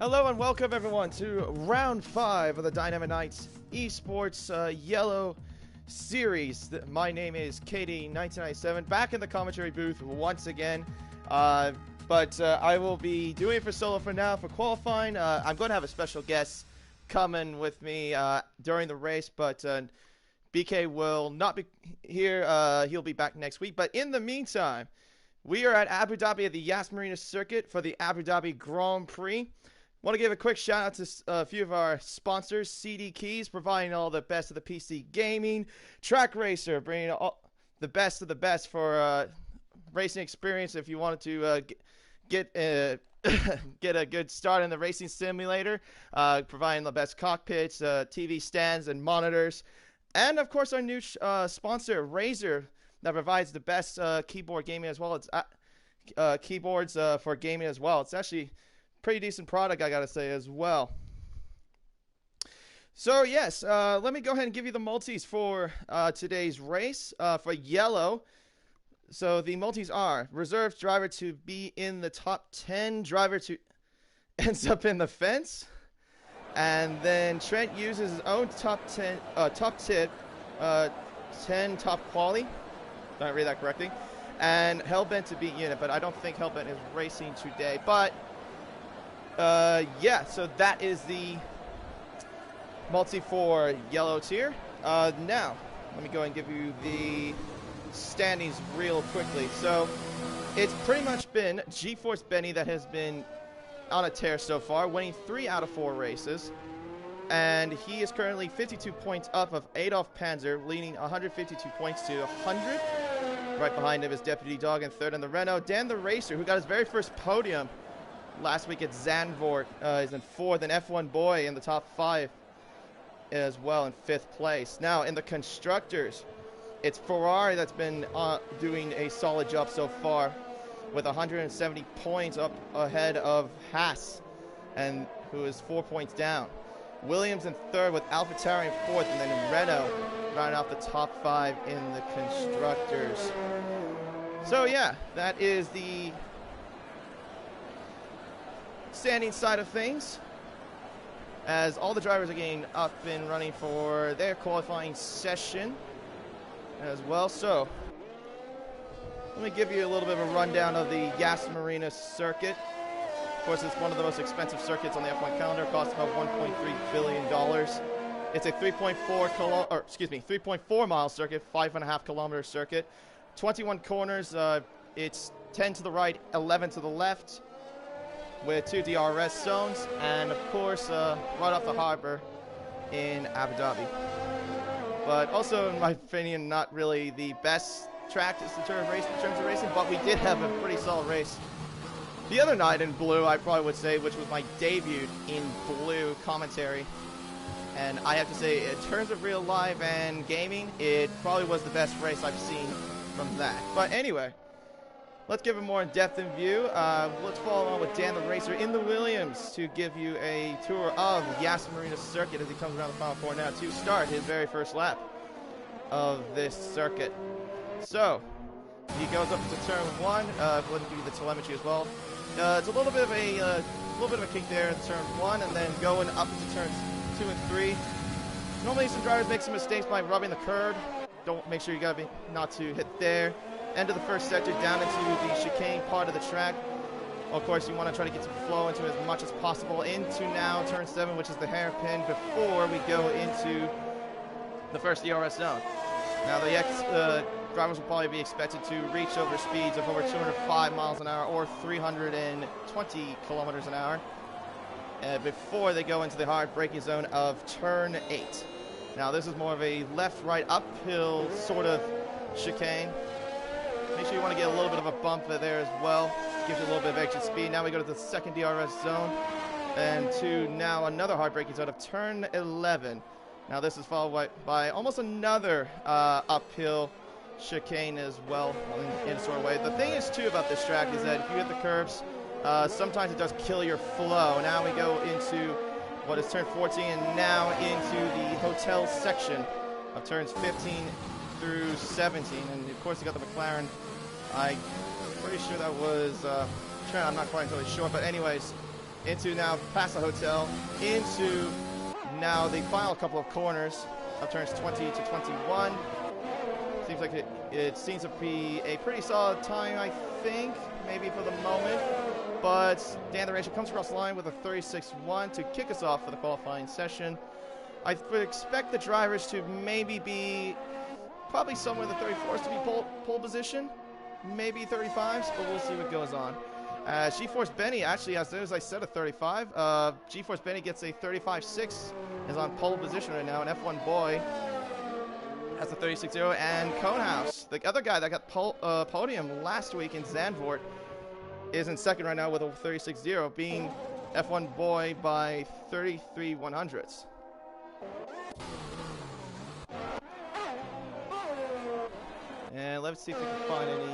Hello and welcome everyone to round 5 of the Dynamic Nights Esports Yellow series. My name is KD1997, back in the commentary booth once again. But I will be doing it for solo for now for qualifying. I'm going to have a special guest coming with me during the race, but BK will not be here. He'll be back next week. But in the meantime, we are at Abu Dhabi at the Yas Marina circuit for the Abu Dhabi Grand Prix. Want to give a quick shout out to a few of our sponsors. CD Keys, providing all the best of the PC gaming. Track Racer, bringing all the best of the best for racing experience if you wanted to get get a good start in the racing simulator. Providing the best cockpits, TV stands, and monitors. And, of course, our new sponsor, Razer, that provides the best keyboard gaming as well. It's keyboards for gaming as well. It's actually pretty decent product, I gotta say, as well. So yes, let me go ahead and give you the multis for today's race for yellow. So the multis are: reserve driver to be in the top 10, driver to ends up in the fence, and then Trent uses his own top tip 10 top quality. Did I read that correctly? And Hellbent to beat unit, but I don't think Hellbent is racing today. But yeah, so that is the multi for yellow tier. Now, let me go and give you the standings real quickly. So, it's pretty much been GeForce Benny that has been on a tear so far, winning 3 out of 4 races. And he is currently 52 points up of Adolf Panzer, leading 152 points to 100. Right behind him is Deputy Dog in third in the Renault. Dan the Racer, who got his very first podium last week at Zandvoort, is in 4th, and F1 Boy in the top 5 as well in 5th place. Now, in the Constructors, it's Ferrari that's been doing a solid job so far with 170 points up ahead of Haas, and who is 4 points down. Williams in 3rd with AlphaTauri in 4th, and then Renault rounding off the top 5 in the Constructors. So yeah, that is the standing side of things, as all the drivers are getting up and running for their qualifying session as well. So let me give you a little bit of a rundown of the Yas Marina circuit. Of course, it's one of the most expensive circuits on the F1 calendar. It costs about $1.3 billion. It's a 3.4 mile circuit, 5.5 kilometer circuit, 21 corners. It's 10 to the right, 11 to the left, with 2 DRS zones, and of course, right off the harbor in Abu Dhabi. But also, in my opinion, not really the best track in terms of racing, but we did have a pretty solid race the other night in blue, I probably would say, which was my debut in blue commentary. And I have to say, in terms of real life and gaming, it probably was the best race I've seen from that. But anyway, let's give a more in-depth view. Let's follow on with Dan the Racer in the Williams to give you a tour of Yas Marina circuit as he comes around the final 4 now to start his very first lap of this circuit. So, he goes up to turn 1. Let me give you the telemetry as well. It's a little bit of a kick there in turn 1, and then going up into turns 2 and 3. Normally, some drivers make some mistakes by rubbing the curb. Don't make sure you gotta be not to hit there. End of the first sector, down into the chicane part of the track. Of course, you want to try to get some flow into as much as possible into now turn 7, which is the hairpin, before we go into the first DRS zone. Now, the drivers will probably be expected to reach over speeds of over 205 miles an hour or 320 kilometers an hour before they go into the hard braking zone of turn 8. Now, this is more of a left-right uphill sort of chicane. Make sure you want to get a little bit of a bump there as well. Gives you a little bit of extra speed. Now we go to the second DRS zone, and to now another hard braking zone of turn 11. Now this is followed by almost another uphill chicane as well in a sort of way. The thing is too about this track is that if you hit the curves, sometimes it does kill your flow. Now we go into what is turn 14 and now into the hotel section of turns 15 through 17, and of course you got the McLaren. I'm pretty sure that was Trent. I'm not quite entirely sure, but anyways, into now past the hotel, into now the final couple of corners of turns 20 to 21. Seems like it seems to be a pretty solid time, I think, maybe for the moment. But Dan the Racer comes across the line with a 36-1 to kick us off for the qualifying session. I would expect the drivers to maybe be probably somewhere in the 34s to be pole position, maybe 35s, but we'll see what goes on. G-Force Benny actually, as soon as I said a 35, G-Force Benny gets a 35-6, is on pole position right now, and F1 Boy has a 36-0, and Conehouse, the other guy that got podium last week in Zandvoort, is in second right now with a 36-0, being F1 Boy by 33 100ths. And let's see if we can find any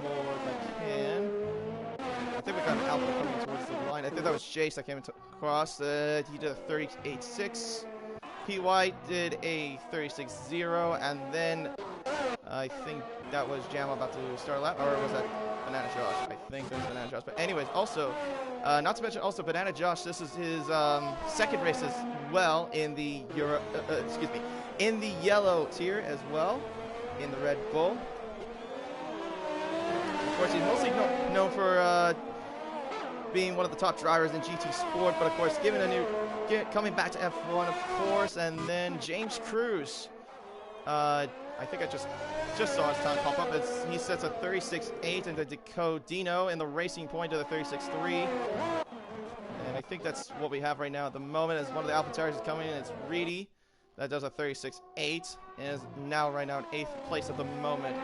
more if I can. I think we got an Alpha coming towards the line. I think that was Jace that came across. He did a 38-6. P. White did a 36-0, and then I think that was Jam about to start a lap, or was that Banana Josh? I think that was Banana Josh. But anyways, also, not to mention also Banana Josh, this is his second race as well in the in the yellow tier as well, in the Red Bull. Of course, he's mostly known for being one of the top drivers in GT Sport, but of course, coming back to F1, of course, and then James Cruz. I think I just saw his time pop up. He sets a 36.8 into Decodino in the Racing Point to the 36.3. And I think that's what we have right now at the moment, as one of the AlphaTaurs is coming in. It's Reedy that does a 36.8 and is now right now in 8th place at the moment.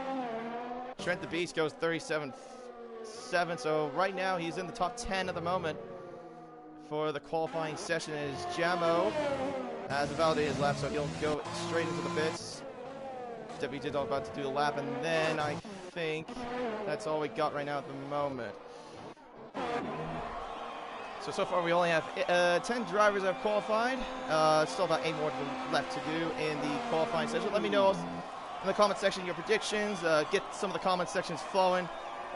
Trent the Beast goes 37.7, so right now he's in the top 10 at the moment for the qualifying session. It is Jamo has validated his lap, so he'll go straight into the pits. Deputy Didog about to do the lap, and then I think that's all we got right now at the moment. So far we only have 10 drivers that have qualified. Still about 8 more left to do in the qualifying session. Let me know in the comment section your predictions. Get some of the comment sections flowing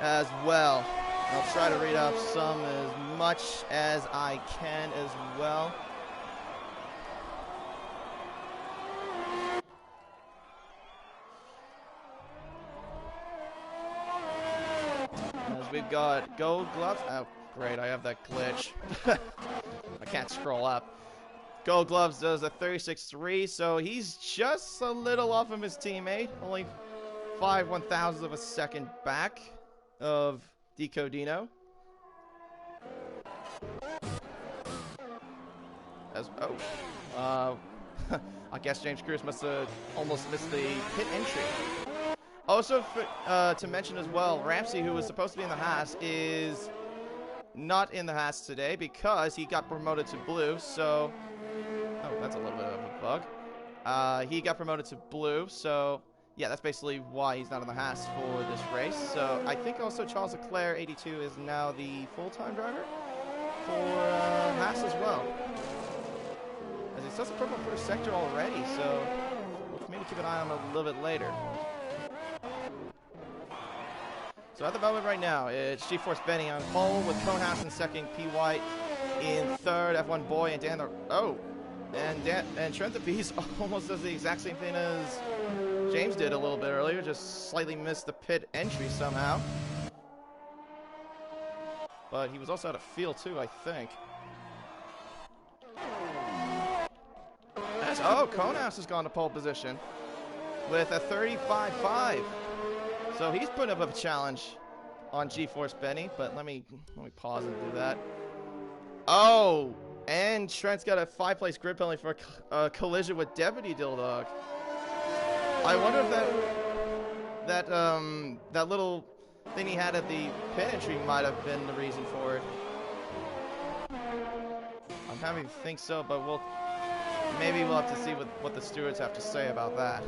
as well. I'll try to read up some as much as I can as well. As we've got Gold Gloves. Oh, great, I have that glitch. I can't scroll up. Gold Gloves does a 36.3, so he's just a little off of his teammate. Only 5 1/1000ths of a second back of Decodino. I guess James Cruz must have almost missed the pit entry. Also, to mention as well, Ramsey, who was supposed to be in the Haas, is not in the Haas today because he got promoted to blue, so... Oh, that's a little bit of a bug. He got promoted to blue, so... Yeah, that's basically why he's not in the Haas for this race. So I think also Charles Leclerc, 82, is now the full-time driver for Haas as well. As he starts the purple first sector already, so we'll maybe keep an eye on him a little bit later. So at the moment right now, it's G-Force Benny on pole with Conehouse in second, P. White in third, F1 Boy, and Dan the... Oh! And Trent the Beast almost does the exact same thing as James did a little bit earlier, just slightly missed the pit entry somehow. But he was also out of field too, I think. Oh, Conehouse has gone to pole position with a 35.5. So he's putting up a challenge on G-Force Benny, but let me pause and do that. Oh! And Trent's got a 5-place grid penalty for a collision with Deputy Dildog. I wonder if that little thing he had at the pit entry might have been the reason for it. I'm having to think so, but maybe we'll have to see what the stewards have to say about that.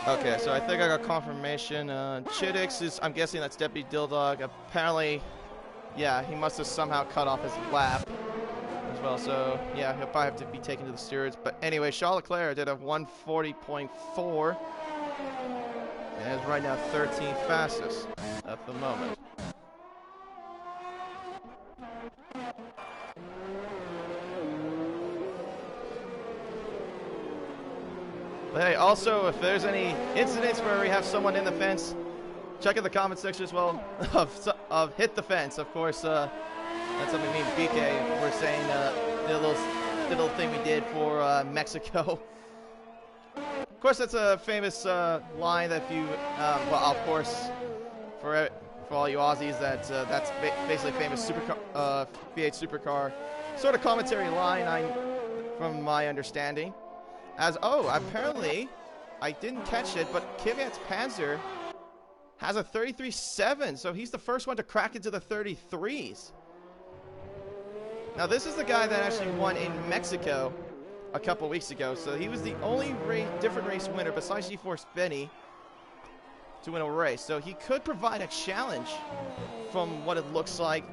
Okay, so I think I got confirmation. Chiddix is, I'm guessing that's Deputy Dildog. Apparently, yeah, he must have somehow cut off his lap. As well, so yeah, he'll probably have to be taken to the stewards. But anyway, Charles Leclerc did a 140.4 and is right now 13th fastest at the moment. But hey, also, if there's any incidents where we have someone in the fence, check in the comment section as well of hit the fence. Of course, that's something me and BK were saying, the little thing we did for Mexico. Of course, that's a famous line that if you, well, of course, for all you Aussies, that's basically a famous supercar, V8 supercar sort of commentary line, from my understanding. Apparently, I didn't catch it, but Kvyat's Panzer has a 33.7, so he's the first one to crack into the 33s. Now, this is the guy that actually won in Mexico a couple weeks ago, so he was the only different race winner besides GeForce Benny to win a race. So he could provide a challenge from what it looks like.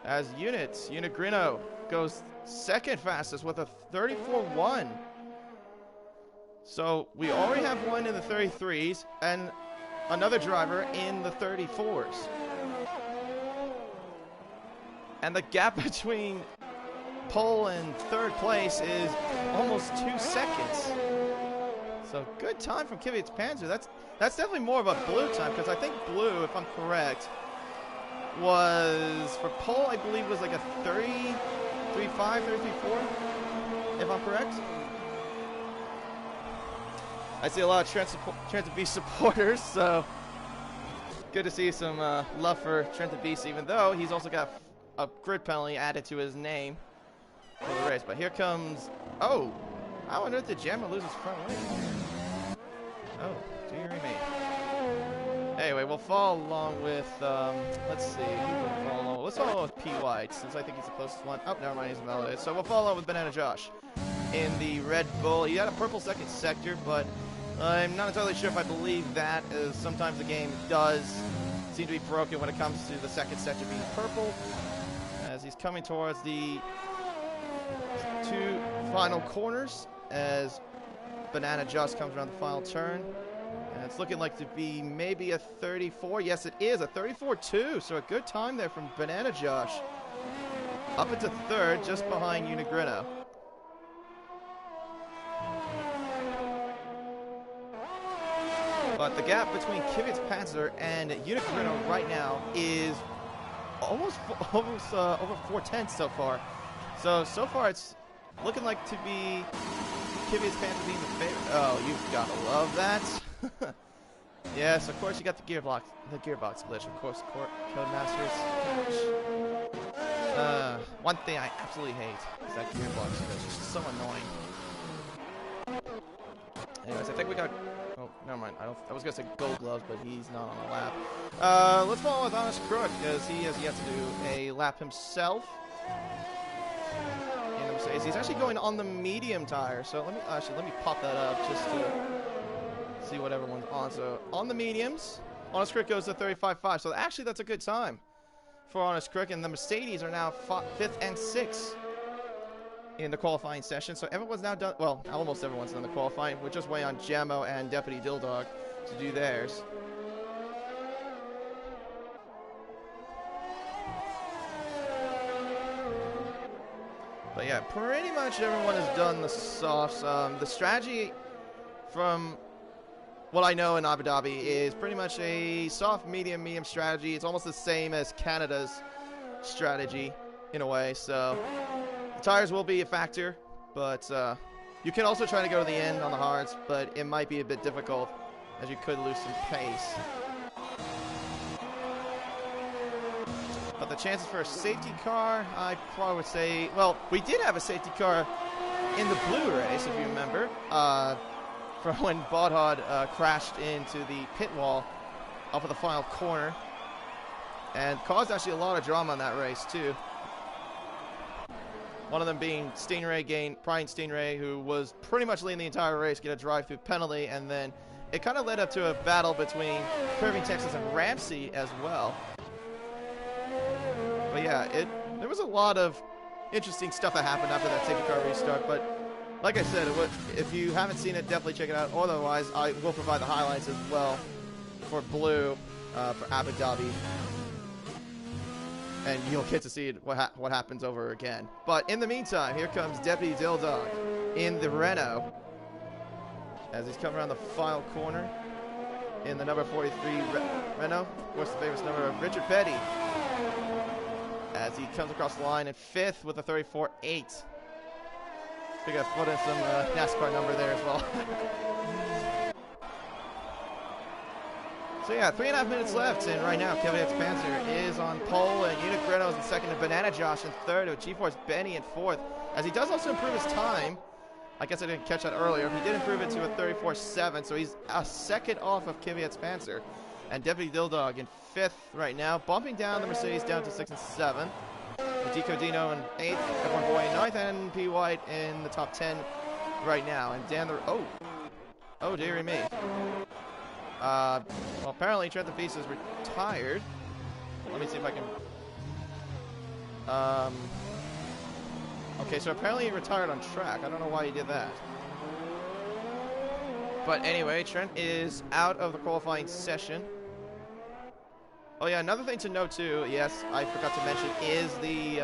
As Unit Grino goes second fastest with a 34.1. So we already have one in the 33s and another driver in the 34s. And the gap between pole and third place is almost 2 seconds. So good time from Kvyat's Panzer. That's definitely more of a blue time, because I think blue, if I'm correct, was for pole, I believe, was like a 33.5, 33.4, if I'm correct. I see a lot of Trent Beast supporters, so good to see some love for Trent Beast, even though he's also got a grid penalty added to his name for the race. But here comes, I wonder if the Jammer loses front wing. Oh, dearie me. Anyway, we'll follow along with, let's see, let's follow along with P. White, since I think he's the closest one. Oh, never mind, he's validated. So we'll follow along with Banana Josh in the Red Bull. He had a purple second sector, but I'm not entirely sure if I believe that, as sometimes the game does seem to be broken when it comes to the second sector being purple, as he's coming towards the 2 final corners, as Banana Josh comes around the final turn. And it's looking like to be maybe a 34. Yes, it is a 34.2. So a good time there from Banana Josh. Up into third, just behind Unigrino. But the gap between Kvyat's Panzer and Unigrino right now is almost over 4/10 so far. So far it's looking like to be Kvyat's Panzer being the favorite. Oh, you've got to love that. Yes, of course you got the gearbox glitch, of course, Codemasters. One thing I absolutely hate is that gearbox glitch. It's just so annoying. Anyways, I think we got. Oh, never mind. I was gonna say Gold Gloves, but he's not on the lap. Let's follow with Honest Crook, because he has yet to do a lap himself. And he's actually going on the medium tire. So let me pop that up just to see what everyone's on. So on the mediums, Honest Crook goes to 35.5. So actually that's a good time for Honest Crook, and the Mercedes are now 5th and 6th in the qualifying session. So everyone's now done, well, almost everyone's done the qualifying. We're just waiting on Jammo and Deputy Dilldog to do theirs. But yeah, pretty much everyone has done the softs. The strategy, from what I know in Abu Dhabi, is pretty much a soft, medium strategy. It's almost the same as Canada's strategy in a way. So the tires will be a factor, but you can also try to go to the end on the hards, but it might be a bit difficult, as you could lose some pace. But the chances for a safety car, I probably would say, well, we did have a safety car in the blue race, if you remember, from when Bodhod crashed into the pit wall up at the final corner, and caused actually a lot of drama in that race too. One of them being Brian Stingray, who was pretty much leading the entire race, get a drive-through penalty, and then it kind of led up to a battle between Curving Texas and Ramsey as well. But yeah, there was a lot of interesting stuff that happened after that safety car restart. But like I said, if you haven't seen it, definitely check it out. Otherwise, I will provide the highlights as well for Blue for Abu Dhabi. And you'll get to see what happens over again. But in the meantime, here comes Deputy Dildog in the Renault as he's coming around the final corner in the number 43 Renault. Of course, the famous number of Richard Petty as he comes across the line in 5th with a 34.8. We got to put in some NASCAR number there as well. So yeah, 3.5 minutes left, and right now Kevin X Panzer is on pole, and Unique Renault is in second, and Banana Josh in third, with GeForce Benny in fourth, as he does also improve his time. I guess I didn't catch that earlier. He did improve it to a 34.7, so he's a second off of Kevin X Panzer. And Deputy Dildog in 5th right now, bumping down the Mercedes down to 6 and 7. Dico Dino in 8th, F1 Boy in 9th, and P. White in the top 10 right now. And down the... Oh, dearie me. Well, apparently Trenton Feast is retired. Let me see if I can... Okay, so apparently he retired on track. I don't know why he did that. But anyway, Trent is out of the qualifying session. Oh yeah, another thing to note too, yes, I forgot to mention, is the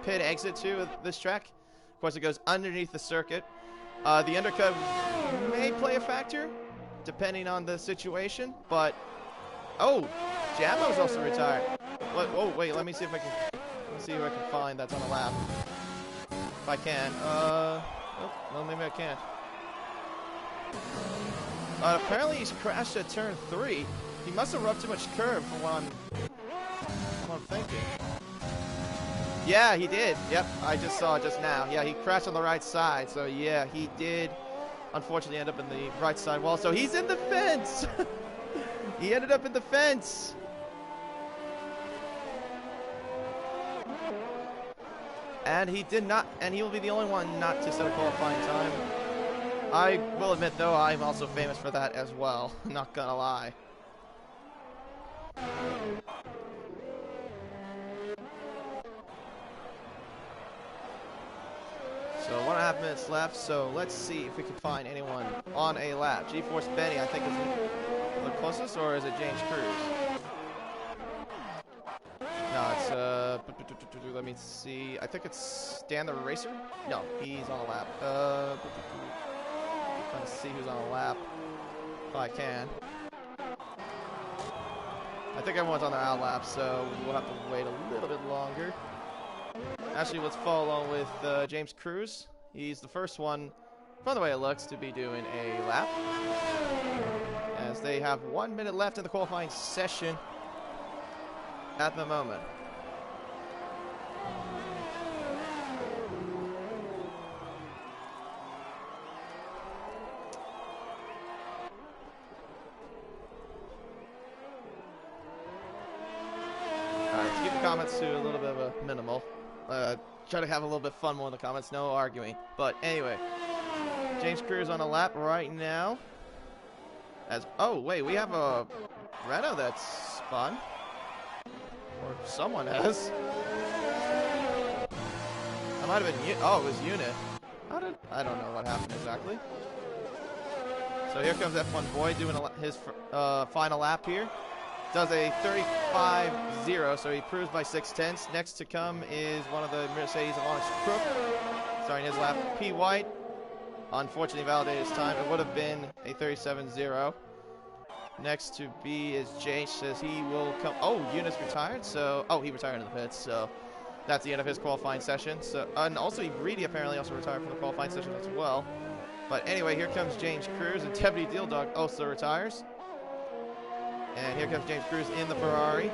pit exit to this track. Of course, it goes underneath the circuit. The undercut may play a factor, depending on the situation, but... Oh! Jammo's also retired. Oh, wait, let me see if I can find that's on the lap. If I can. Oh, well, maybe I can't. Apparently he's crashed at turn 3. He must have rubbed too much curb from what I'm thinking. Yeah, he did. Yep, I just saw it just now. Yeah, he crashed on the right side, so yeah, he did unfortunately end up in the right side wall. So he's in the fence! He ended up in the fence! And he did not, and he will be the only one not to set a qualifying time. I will admit, though, I'm also famous for that as well. Not gonna lie. So 1.5 minutes left, so let's see if we can find anyone on a lap. GeForce Benny, I think, is the closest, or is it James Cruz? No, it's, let me see. I think it's Dan the Racer? No, he's on a lap. Trying to see who's on a lap. If I can. I think everyone's on their out lap, so we'll have to wait a little bit longer. Actually, let's follow along with James Cruz. He's the first one, from the way it looks, to be doing a lap. As they have 1 minute left in the qualifying session at the moment. Alright, to keep the comments to a little bit of a minimal. Try to have a little bit of fun more in the comments, no arguing. But anyway, James Cruz on a lap right now. Oh wait, we have a Renault that's spun. Or someone has. That might have been it was Unit. I don't know what happened exactly. So here comes F1 Boy doing his final lap here. Does a 35.0, so he improves by 0.6. Next to come is one of the Mercedes of Onyx Crook, starting his lap. P. White, unfortunately validated his time. It would have been a 37.0. Next to be is Jay, says he will come. Oh, Eunice retired, so he retired in the pits, so that's the end of his qualifying session. So and also Greedy apparently also retired from the qualifying session as well. But anyway, here comes James Cruz, and Deputy Deal Dog also retires. And here comes James Cruz in the Ferrari.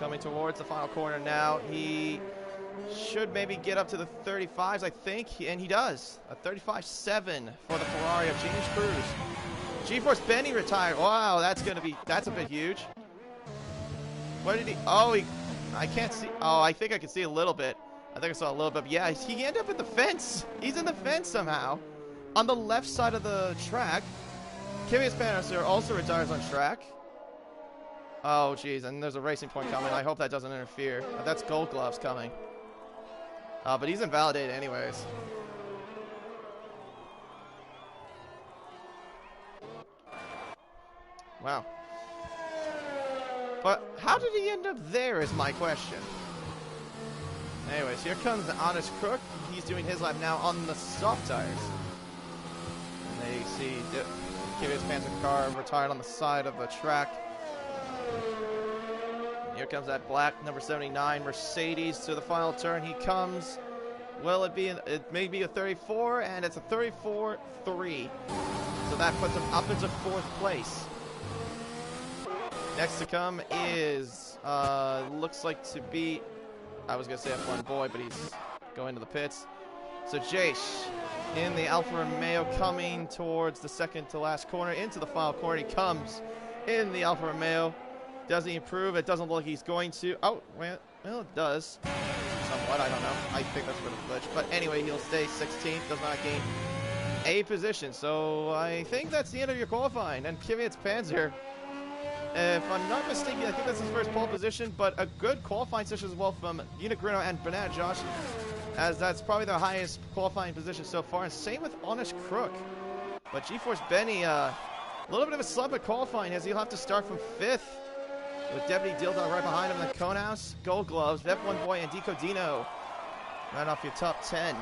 Coming towards the final corner now. He should maybe get up to the 35s, I think, and he does. A 35.7 for the Ferrari of James Cruz. GeForce Benny retired. Wow, that's a bit huge. What did he? Oh, I can't see. Oh, I think I can see a little bit. I think I saw a little bit. Yeah, he ended up in the fence. He's in the fence somehow. On the left side of the track, Kvyat Panzer also retires on track. Oh, jeez, and there's a racing point coming. I hope that doesn't interfere. That's Gold Gloves coming. But he's invalidated anyways. Wow. But how did he end up there is my question. Anyways, here comes the Honest Crook. He's doing his lap now on the soft tires. And they see Kvyat Panzer car retired on the side of the track. Here comes that black number 79 Mercedes to the final turn. He comes. Will it be? It may be a 34, and it's a 34-3. So that puts him up into 4th place. Next to come is looks like to be. I was gonna say F1 boy, but he's going to the pits. So Jace in the Alfa Romeo coming towards the second to last corner into the final corner. He comes in the Alfa Romeo. Does he improve? It doesn't look like he's going to. Oh, well, it does. Somewhat, I don't know. I think that's for the glitch. But anyway, he'll stay 16th. Does not gain a position. So I think that's the end of your qualifying. And Kvyat Panzer, if I'm not mistaken, I think that's his first pole position. But a good qualifying session as well from Unigrino and Banana Josh, as that's probably their highest qualifying position so far. And same with Honest Crook. But GeForce Benny, a little bit of a slump at qualifying as he'll have to start from 5th. With Deputy Dildog right behind him, the Conehouse, Gold Gloves, F1 Boy, and Dico Dino. Right off your top 10.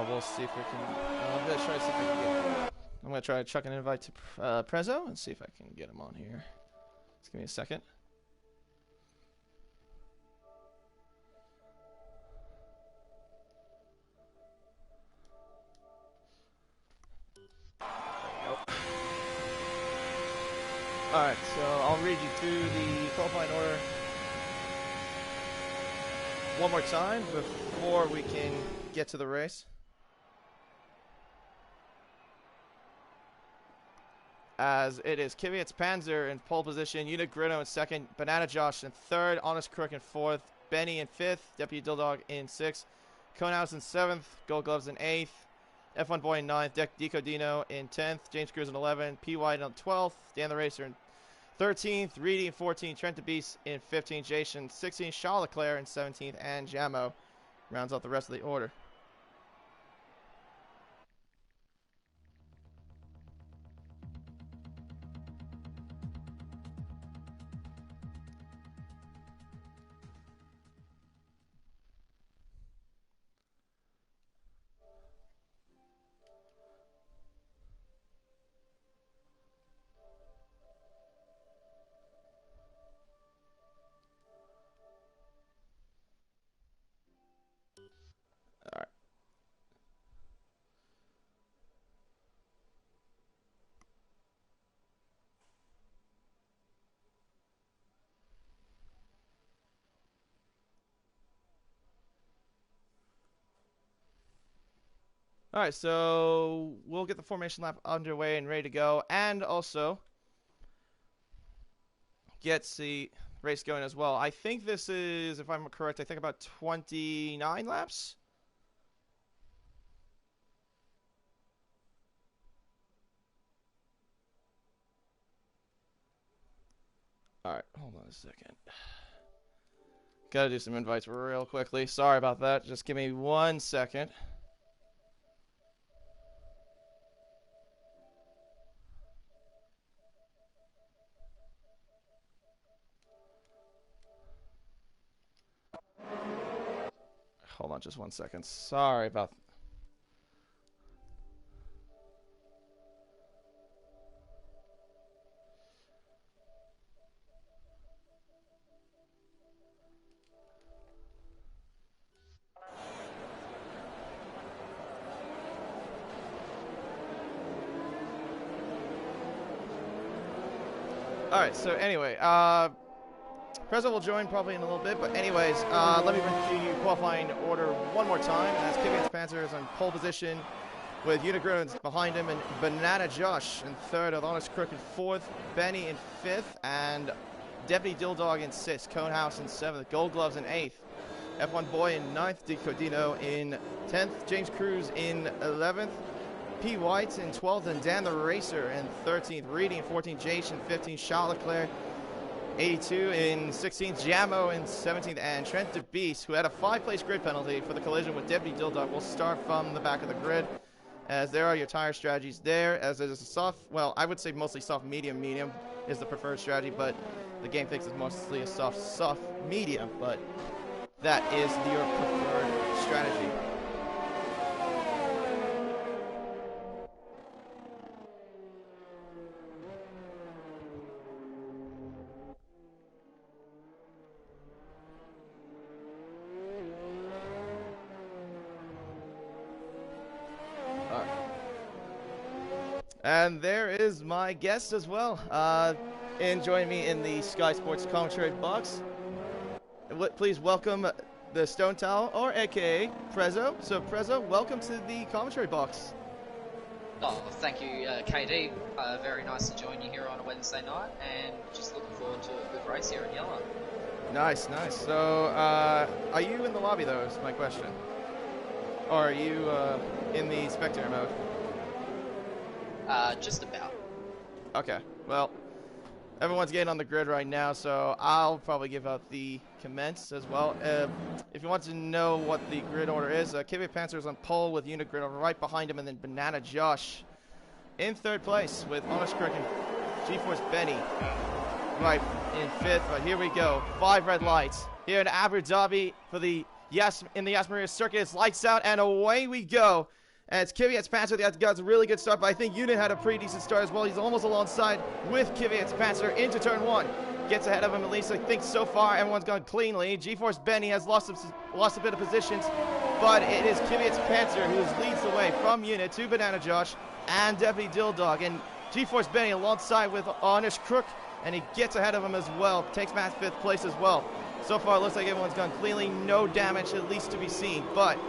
We'll see if we can. I'm gonna try to see if I can get. I'm gonna try to chuck an invite to Prezzo and see if I can get him on here. Just give me a second. There we go. Alright, so I'll read you through the qualifying order one more time before we can get to the race. As it is Kvyat Panzer in pole position, Unigrino in 2nd, Banana Josh in 3rd, Honest Crook in 4th, Benny in 5th, Deputy Dildog in 6th, Conehouse in 7th, Gold Gloves in 8th, F1 Boy in 9th, Dico Dino in 10th, James Cruz in 11th, P. White in 12th, Dan the Racer in 13th, Reedy in 14th, Trent the Beast in 15th, Jason 16th, Charles Leclerc in 17th, and Jamo rounds out the rest of the order. All right, so we'll get the formation lap underway and ready to go, and also get the race going as well. I think this is, if I'm correct, I think about 29 laps. All right, hold on a second. Gotta do some invites real quickly. Sorry about that. Just give me 1 second. Hold on just 1 second. Sorry about that. Alright, so anyway, Prezzo will join probably in a little bit, but anyways, let me run through you qualifying order one more time. As Kvyat's Panzer is on pole position with Unigrid behind him, and Banana Josh in third, Adonis Crook in fourth, Benny in fifth, and Deputy Dilldog in sixth, Conehouse in seventh, Gold Gloves in eighth, F1 Boy in ninth, Dicodino in 10th, James Cruz in 11th, P. White in 12th, and Dan the Racer in 13th, Reedy in 14th, Jace in 15th, Charles Leclerc 82 in 16th, Jamo in 17th, and Trent DeBeast, who had a 5-place grid penalty for the collision with Deputy Dilldog, will start from the back of the grid. As there are your tire strategies there, as it is a soft, well, I would say mostly soft medium is the preferred strategy, but the game thinks it's mostly a soft medium, but that is your preferred strategy. And there is my guest as well, joining me in the Sky Sports commentary box. Please welcome the Stone Towel, or AKA Prezzo. So Prezzo, welcome to the commentary box. Oh, thank you, KD. Very nice to join you here on a Wednesday night, and just looking forward to a good race here in Yellow. Nice, nice. So, are you in the lobby though, is my question? Or are you in the spectator mode? Just about. Okay, well, everyone's getting on the grid right now, so I'll probably give out the commence as well. If you want to know what the grid order is, Kvyat Panzer is on pole with Unigrid right behind him, and then Banana Josh in third place with Honest Crook and GeForce Benny right in fifth. But here we go, 5 red lights here in Abu Dhabi for the Yas Marina circuit. It's lights out and away we go. And it's Kvyat's Panzer that got a really good start, but I think Unit had a pretty decent start as well. He's almost alongside with Kvyat's Panzer into turn 1. Gets ahead of him, at least I think so far everyone's gone cleanly. GeForce Benny has lost a bit of positions, but it is Kvyat's Panzer who leads the way from Unit to Banana Josh and Deputy Dilldog. And GeForce Benny alongside with Honest Crook, and he gets ahead of him as well. Takes match 5th place as well. So far it looks like everyone's gone cleanly, no damage at least to be seen, but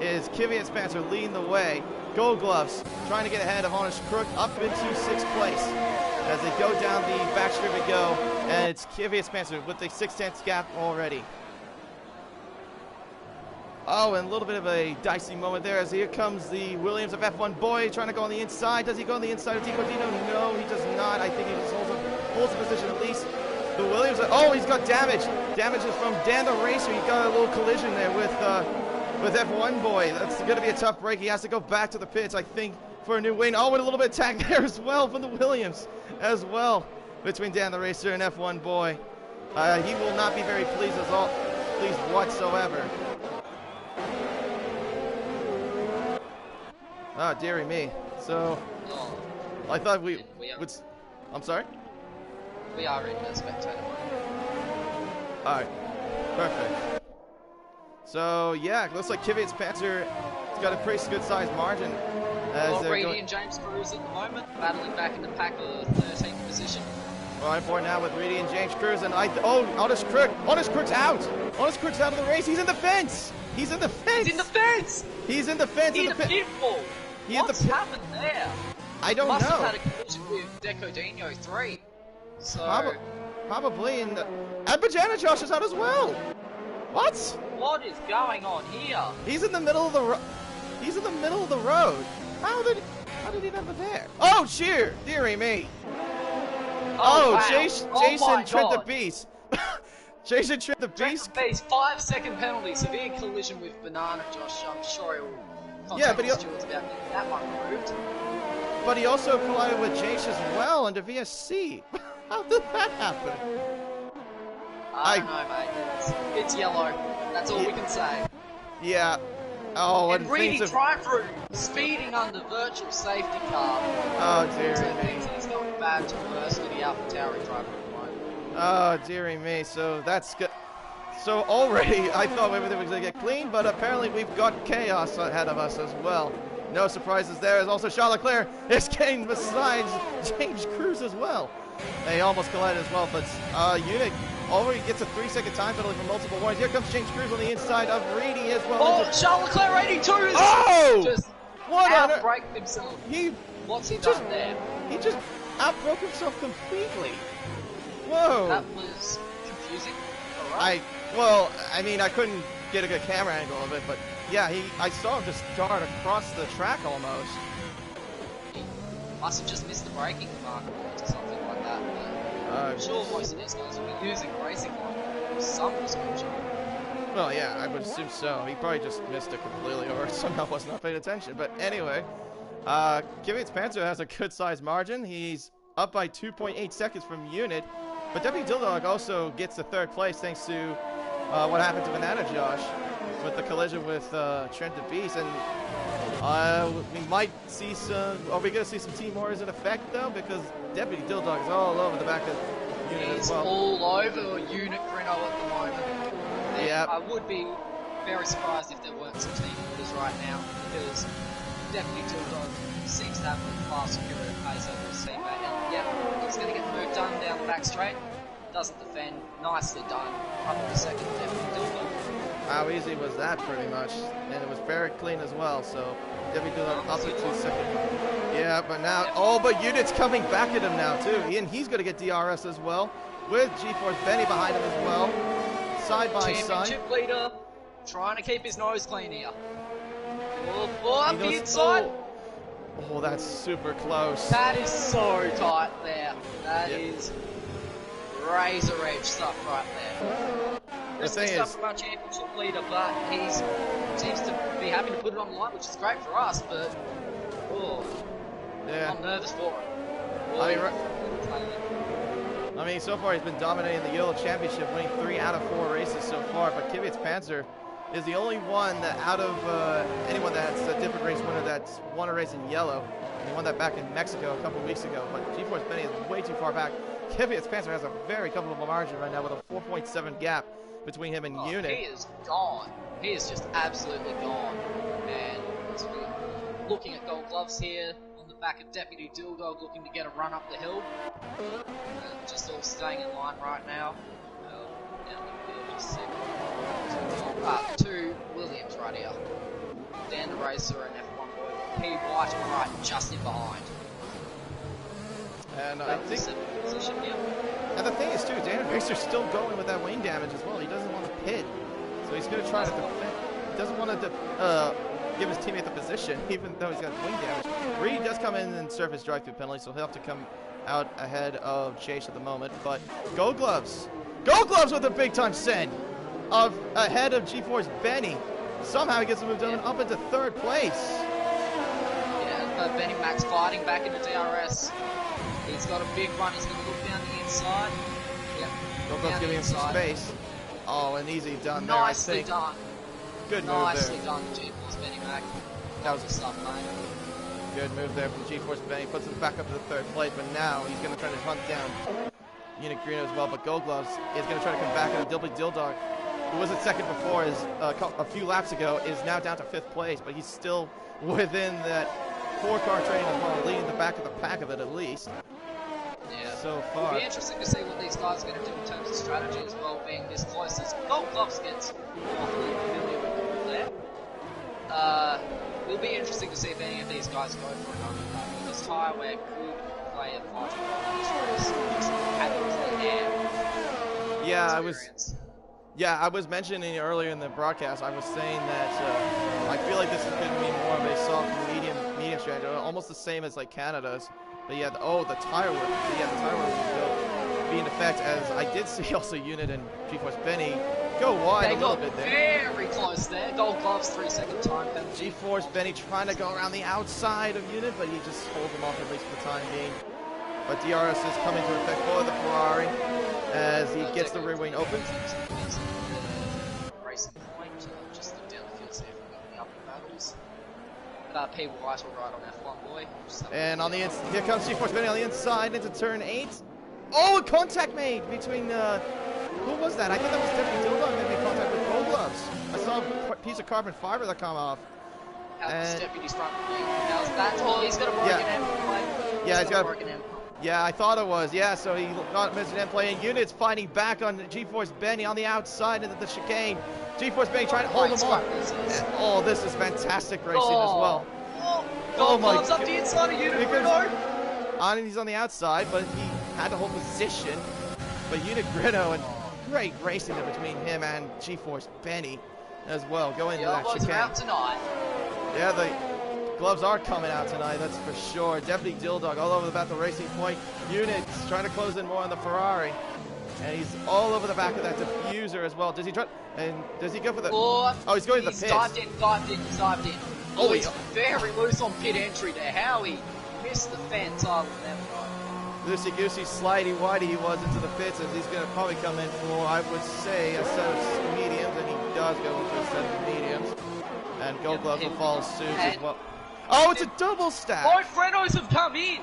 is Kvyat's Panzer leading the way. Gold Gloves trying to get ahead of Honest Crook up into 6th place. As they go down the backstrip we go, and it's Kvyat's Panzer with the 6/10 gap already. Oh, and a little bit of a dicey moment there as here comes the Williams of F1 Boy trying to go on the inside. Does he go on the inside of Ticodino? No, he does not. I think he just holds the position at least. The Williams, oh, he's got damage. Damage is from Dan the Racer. He got a little collision there with F1 Boy. That's going to be a tough break. He has to go back to the pits, I think, for a new win. Oh, and a little bit of tag there as well from the Williams as well between Dan the Racer and F1 Boy. He will not be very pleased whatsoever. Oh, dearie me. So, I thought we would... I'm sorry? We are in the spectator mode. Alright, perfect. So, yeah, looks like Kvyat's Panzer has got a pretty good sized margin. Well, Reedy and James Cruz at the moment, battling back in the pack of 13th position. Going for it now with Reedy and James Cruz, and Honest Crook. Honest Crook's out! Honest Crook's out of the race. He's in the fence! He's in the fence! He's in the fence! He's in the fence! He's in the pitfall! What's happened there? I don't know. Must have had a collision with Decodino 3. So... Probably in the... And Banana Josh is out as well! What? What is going on here? He's in the middle of the He's in the middle of the road. How did he end up there? Oh, cheer! Dearie me. Oh, wow. Jason Trent the Beast. Jason Trent the Beast. 5-second penalty, severe collision with Banana Josh. I'm sure he'll contact the stewards about getting that one removed. But he also collided with Jace as well under VSC. How did that happen? I don't know, mate. It's yellow. That's all we can say. Yeah. Oh, and Reedy drive-through, speeding under virtual safety car. Oh, dear me. He's going bad to reverse with the AlphaTauri drive-through line. Oh, dearie me. So that's good. So already, I thought everything was going to get clean, but apparently we've got chaos ahead of us as well. No surprises there. There's also Charles Leclerc is getting besides James Cruz as well. They almost collided as well, but Unit Over, he gets a 3-second time penalty for multiple warnings. Here comes James Cruz on the inside of Reedy as well. Oh, Charles Leclerc 82 is just what outbraked himself. What's he done there? He just outbroke himself completely. Whoa. That was confusing. I mean, I couldn't get a good camera angle of it, but yeah, I saw him just dart across the track almost. He must have just missed the braking mark or something like that. But I'm sure most of these guys will be using racing line of some description. Well, yeah, I would assume so. He probably just missed it completely or somehow was not paying attention. But anyway, Kvyat's Panzer has a good-sized margin. He's up by 2.8 seconds from Unit. But Deputy Dildog also gets the 3rd place thanks to what happened to Banana Josh with the collision with Trent the Beast. And we might see some... Are we going to see some Team Wars in effect, though? Because Deputy Dildog is all over the back of Unit as well. He's all over Unit Grino at the moment. Yeah. I would be very surprised if there weren't some Team Wars right now, because Deputy Dildog seems to have the far superior pace over his teammate. And yeah, he's going to get the move done down the back straight. Doesn't defend. Nicely done. Up to the 2nd, Deputy Dildog. How easy was that, pretty much? And it was very clean as well, so Deputy Dildog up to 2 Yeah, but now... Oh, but Unit's coming back at him now, too. And he's going to get DRS as well, with GeForce Benny behind him as well. Side by side. Championship leader, trying to keep his nose clean here. Oh, up the inside. Oh, that's super close. That is so tight there. That is razor edge stuff right there. The thing is, from our championship leader, but he seems to be happy to put it on the line, which is great for us. But I'm nervous for it. I mean, so far he's been dominating the Yellow Championship, winning 3 out of 4 races so far. But Kvyat's Panzer is the only one that out of anyone that's a different race winner that's won a race in Yellow. He won that back in Mexico a couple of weeks ago. But GeForce Benny is way too far back. Kvyat's Panzer has a very comfortable margin right now with a 4.7 gap between him and Unit. He is gone. He is just absolutely gone. And looking at Gold Gloves here on the back of Deputy Dildog, looking to get a run up the hill. Just all staying in line right now. Two Williams right here. Dan the Racer and F1 Boy. P. White right, just in behind. And I think... And the thing is, too, Dan the Racer's still going with that wing damage as well. He doesn't want to pit. So he's going to try to defend. He doesn't want to give his teammate the position, even though he's got wing damage. Reed does come in and serve his drive-through penalty, so he'll have to come out ahead of Chase at the moment. But Gold Gloves with a big-time send ahead of GeForce Benny. Somehow he gets the move done up into 3rd place. Yeah, Benny Max fighting back into DRS. He's got a big run. He's going to look down the inside. Yep. Gold Gloves giving him some space. Oh, an easy done there, I think. Nicely done. Good move there. Nicely done, GeForce Benny Mac. That was the stuff, mate. Good move there from GeForce Benny. Puts him back up to the 3rd place, but now he's going to try to hunt down Unit Greeno as well. But Gold Gloves is going to try to come back at a Dildog, who was at 2nd before, a few laps ago, is now down to 5th place, but he's still within that 4-car train as well, leading the back of the pack of it at least. Yeah. So far. It'll be interesting to see what these guys are going to do in terms of strategy as well, being this close as Gold Gloves gets awfully familiar with the ball there. It'll be interesting to see if any of these guys go for another run, because Tyre could play a vital role in this race. Just having clean air. Yeah, I was mentioning earlier in the broadcast, I was saying that I feel like this is going to be more of a soft medium strategy, almost the same as like Canada's. But yeah, the tire work. So yeah, the tire work will be in effect, as I did see also Unit and GeForce Benny go wide a little bit there. Very close there. Gold Gloves 3-second time penalty. GeForce Benny trying to go around the outside of Unit, but he just holds him off at least for the time being. But DRS is coming to effect for the Ferrari as he gets the rear wing open. Racing point, just look down the field, see if we've got any upper battles. P. White will ride on F1 Boy. And on the here comes GeForce Benny on the inside into turn 8. Oh, a contact made between who was that? I think that was Deputy Dildog that made contact with Gold Gloves. I saw a piece of carbon fiber that come off. How's Deputy's front wing? How's that? Oh, he's got a broken end. Yeah, he's got a broken end. Yeah, I thought it was. Yeah, so he got Mr. M playing units, fighting back on GeForce Benny on the outside into the chicane. GeForce Benny trying to hold him off. Oh, this is fantastic racing as well. Oh my God. Up the inside of Unigrino. He's on the outside, but he had to hold position. But Unigrino, and great racing there between him and GeForce Benny as well. Going into that chicane. Out tonight. Yeah, the gloves are coming out tonight, that's for sure. Deputy Dilldog all over the Bethel Racing Point. Units trying to close in more on the Ferrari. And he's all over the back of that diffuser as well. Does he try, and does he go for the... Oh, he's going to the pits. Dived in. Oh, he's very loose on pit entry there. How he missed the fence. I will never know. Loosey-goosey, slidey-widey he was into the pits, as he's going to probably come in for, I would say, a set of mediums, and he does go into a set of mediums. And Gold Gloves will follow suit as well. Oh, it's a double stack! Both Renos have come in!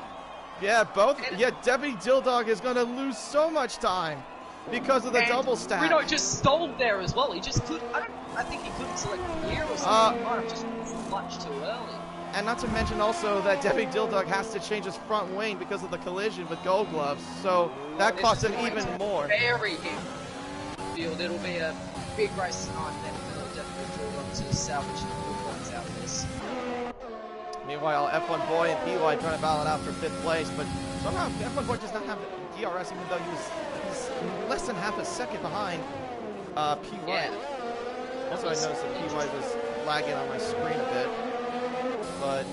Yeah, both. Yeah, Deputy Dilldog is going to lose so much time because of the double stack. Reno just stalled there as well. He just couldn't. I think he couldn't select gear or something. He might have just much too early. And not to mention also that Deputy Dilldog has to change his front wing because of the collision with Gold Gloves. So that costs him even more. Bury him. It'll be a big race tonight. Then Deputy Dilldog to salvage the points out of this. Meanwhile, F1 Boy and PY trying to battle it out for 5th place, but somehow F1 Boy does not have DRS, even though he's less than half a second behind PY. Yeah. Also, I noticed that PY was lagging on my screen a bit, but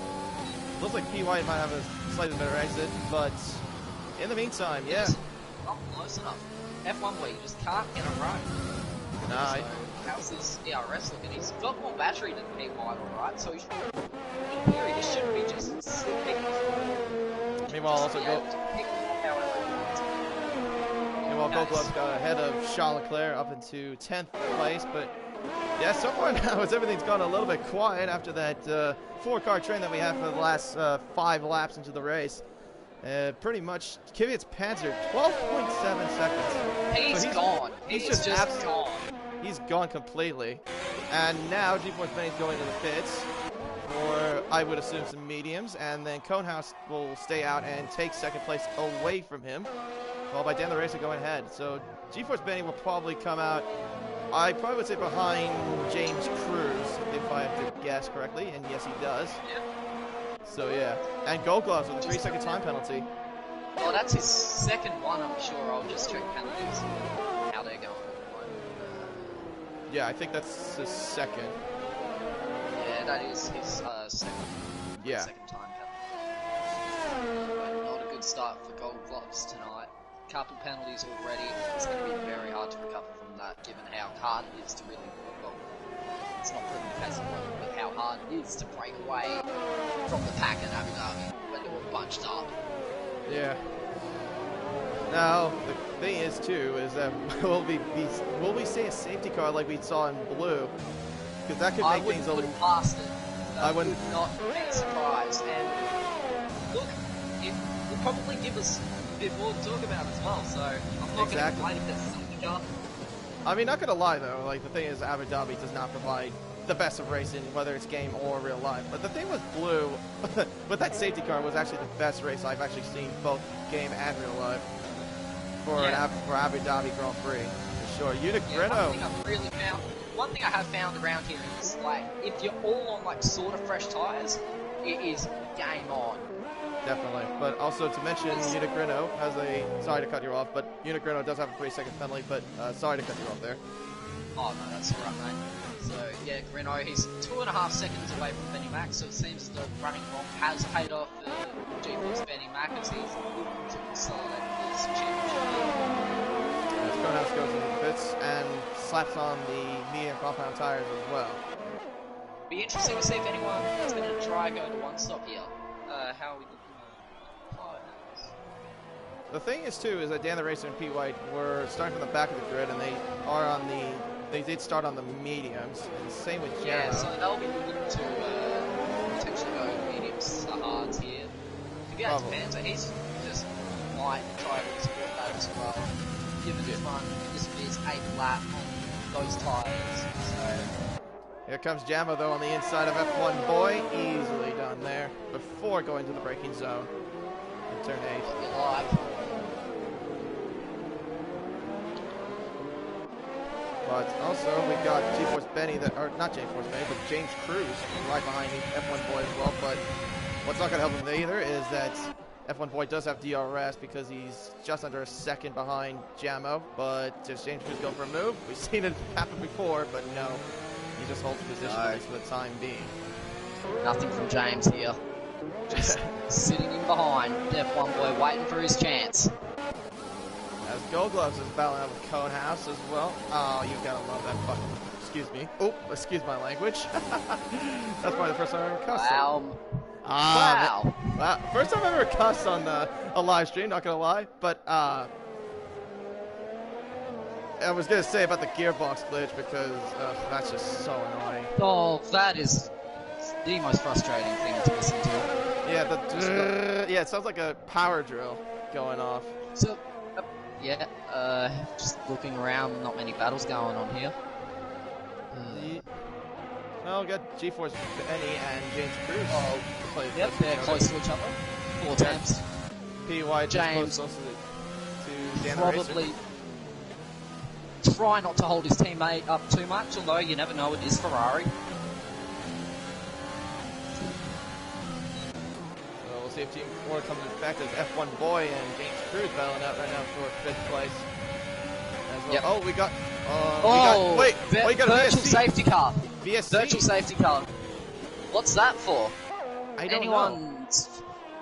looks like PY might have a slightly better exit, but in the meantime, yeah. Not close enough. F1 Boy, you just can't get a run. Nah. So, how's his DRS looking? He's got more battery than PY, alright, so he should, in theory, this shouldn't be just slipping. Meanwhile, also Gold Gloves got ahead of Charles Leclerc up into 10th place, but yeah, so far now as everything's gone a little bit quiet after that 4-car train that we had for the last 5 laps into the race. Pretty much, Kvyat's Panzer, 12.7 seconds. He's gone. He's just gone. He's gone completely. And now GeForce Benny's going to the pits for, I would assume, some mediums. And then Conehouse will stay out and take 2nd place away from him. Well, by Dan the Racer going ahead. So GeForce Benny will probably come out, I probably would say, behind James Cruz, if I have to guess correctly. And yes, he does. Yep. So yeah. And Gold Gloves with a 3-second time penalty. Well, that's his 2nd one, I'm sure. I'll just check penalties, how they're going. Yeah, I think that's his 2nd. Yeah, that is his 2nd. Yeah. 2nd time penalty. But not a good start for Gold Gloves tonight. Couple penalties already. It's going to be very hard to recover from that, given how hard it is to really, well, it's not proven the case at the moment, but how hard it is to break away from the pack at Abu Dhabi when they were bunched up. Yeah. Now, the thing is, too, is that will we see a safety car like we saw in blue? Because that could make things a little... past it. I would not be surprised. And look, it will probably give us a bit more to talk about as well, so I'm not going to complain if there's a safety car. I mean, not going to lie, though, like, the thing is, Abu Dhabi does not provide the best of racing, whether it's game or real life. But the thing with blue, with that safety car, was actually the best race I've actually seen, both game and real life. For Abu Dhabi Grand Prix, for sure. Unigrino. One thing I have found around here is, like, if you're all on, like, sort of fresh tyres, it is game on. Definitely. But also to mention, Unigrino has a, sorry to cut you off, but Unigrino does have a 3-second penalty, but sorry to cut you off there. Oh, no, that's alright, mate. So, yeah, Grino, he's 2.5 seconds away from Benny Mac, so it seems the running wrong has paid off for GeForce Benny Mac as he's looking to consolidate his championship. As Conehouse goes into the pits and slaps on the medium compound tires as well. Be interesting to see if anyone is going to try go to one stop here. How are we looking at tires? The thing is, too, is that Dan the Racer and Pete White were starting from the back of the grid, and they are on the... They did start on the mediums, and same with Gemma. Yeah, so they'll be looking to potentially go mediums to hards here. If you have fans, he's just might try to support that as well. Given the front, this is 8th lap on those tyres. So. Here comes Jammo, though, on the inside of F1 Boy. Easily done there before going to the braking zone. turn 8. You're live. But also, we got G-Force Benny, or not G-Force Benny, but James Cruz right behind the F1 boy as well. But what's not going to help him either is that F1 boy does have DRS because he's just under a second behind Jamo. But does James Cruz go for a move? We've seen it happen before, but no. He just holds position at least for the time being. Nothing from James here. Just sitting in behind. F1 boy waiting for his chance. As Gold Gloves is battling out with Cone House as well. Oh, you gotta love that fucking. Excuse me. Oh, excuse my language. That's probably the first time I ever cussed. Wow. Wow. First time I ever cussed on a live stream, not gonna lie. But I was gonna say about the gearbox glitch because that's just so annoying. Oh, that is the most frustrating thing to listen to. Yeah, yeah, it sounds like a power drill going off. So, yeah, just looking around, not many battles going on here. Well, we got G-Force Benny and James Cruz. Oh, yep, they're close to each other. 4 attempts. PY James close to Dan probably try not to hold his teammate up too much, although you never know, it is Ferrari. So we'll see if Team 4 comes in effect as F1 Boy and James Cruz battling out right now for 5th place. As well. Yep. Oh, we got we got virtual safety car. VSC. Virtual safety car. What's that for? I don't know.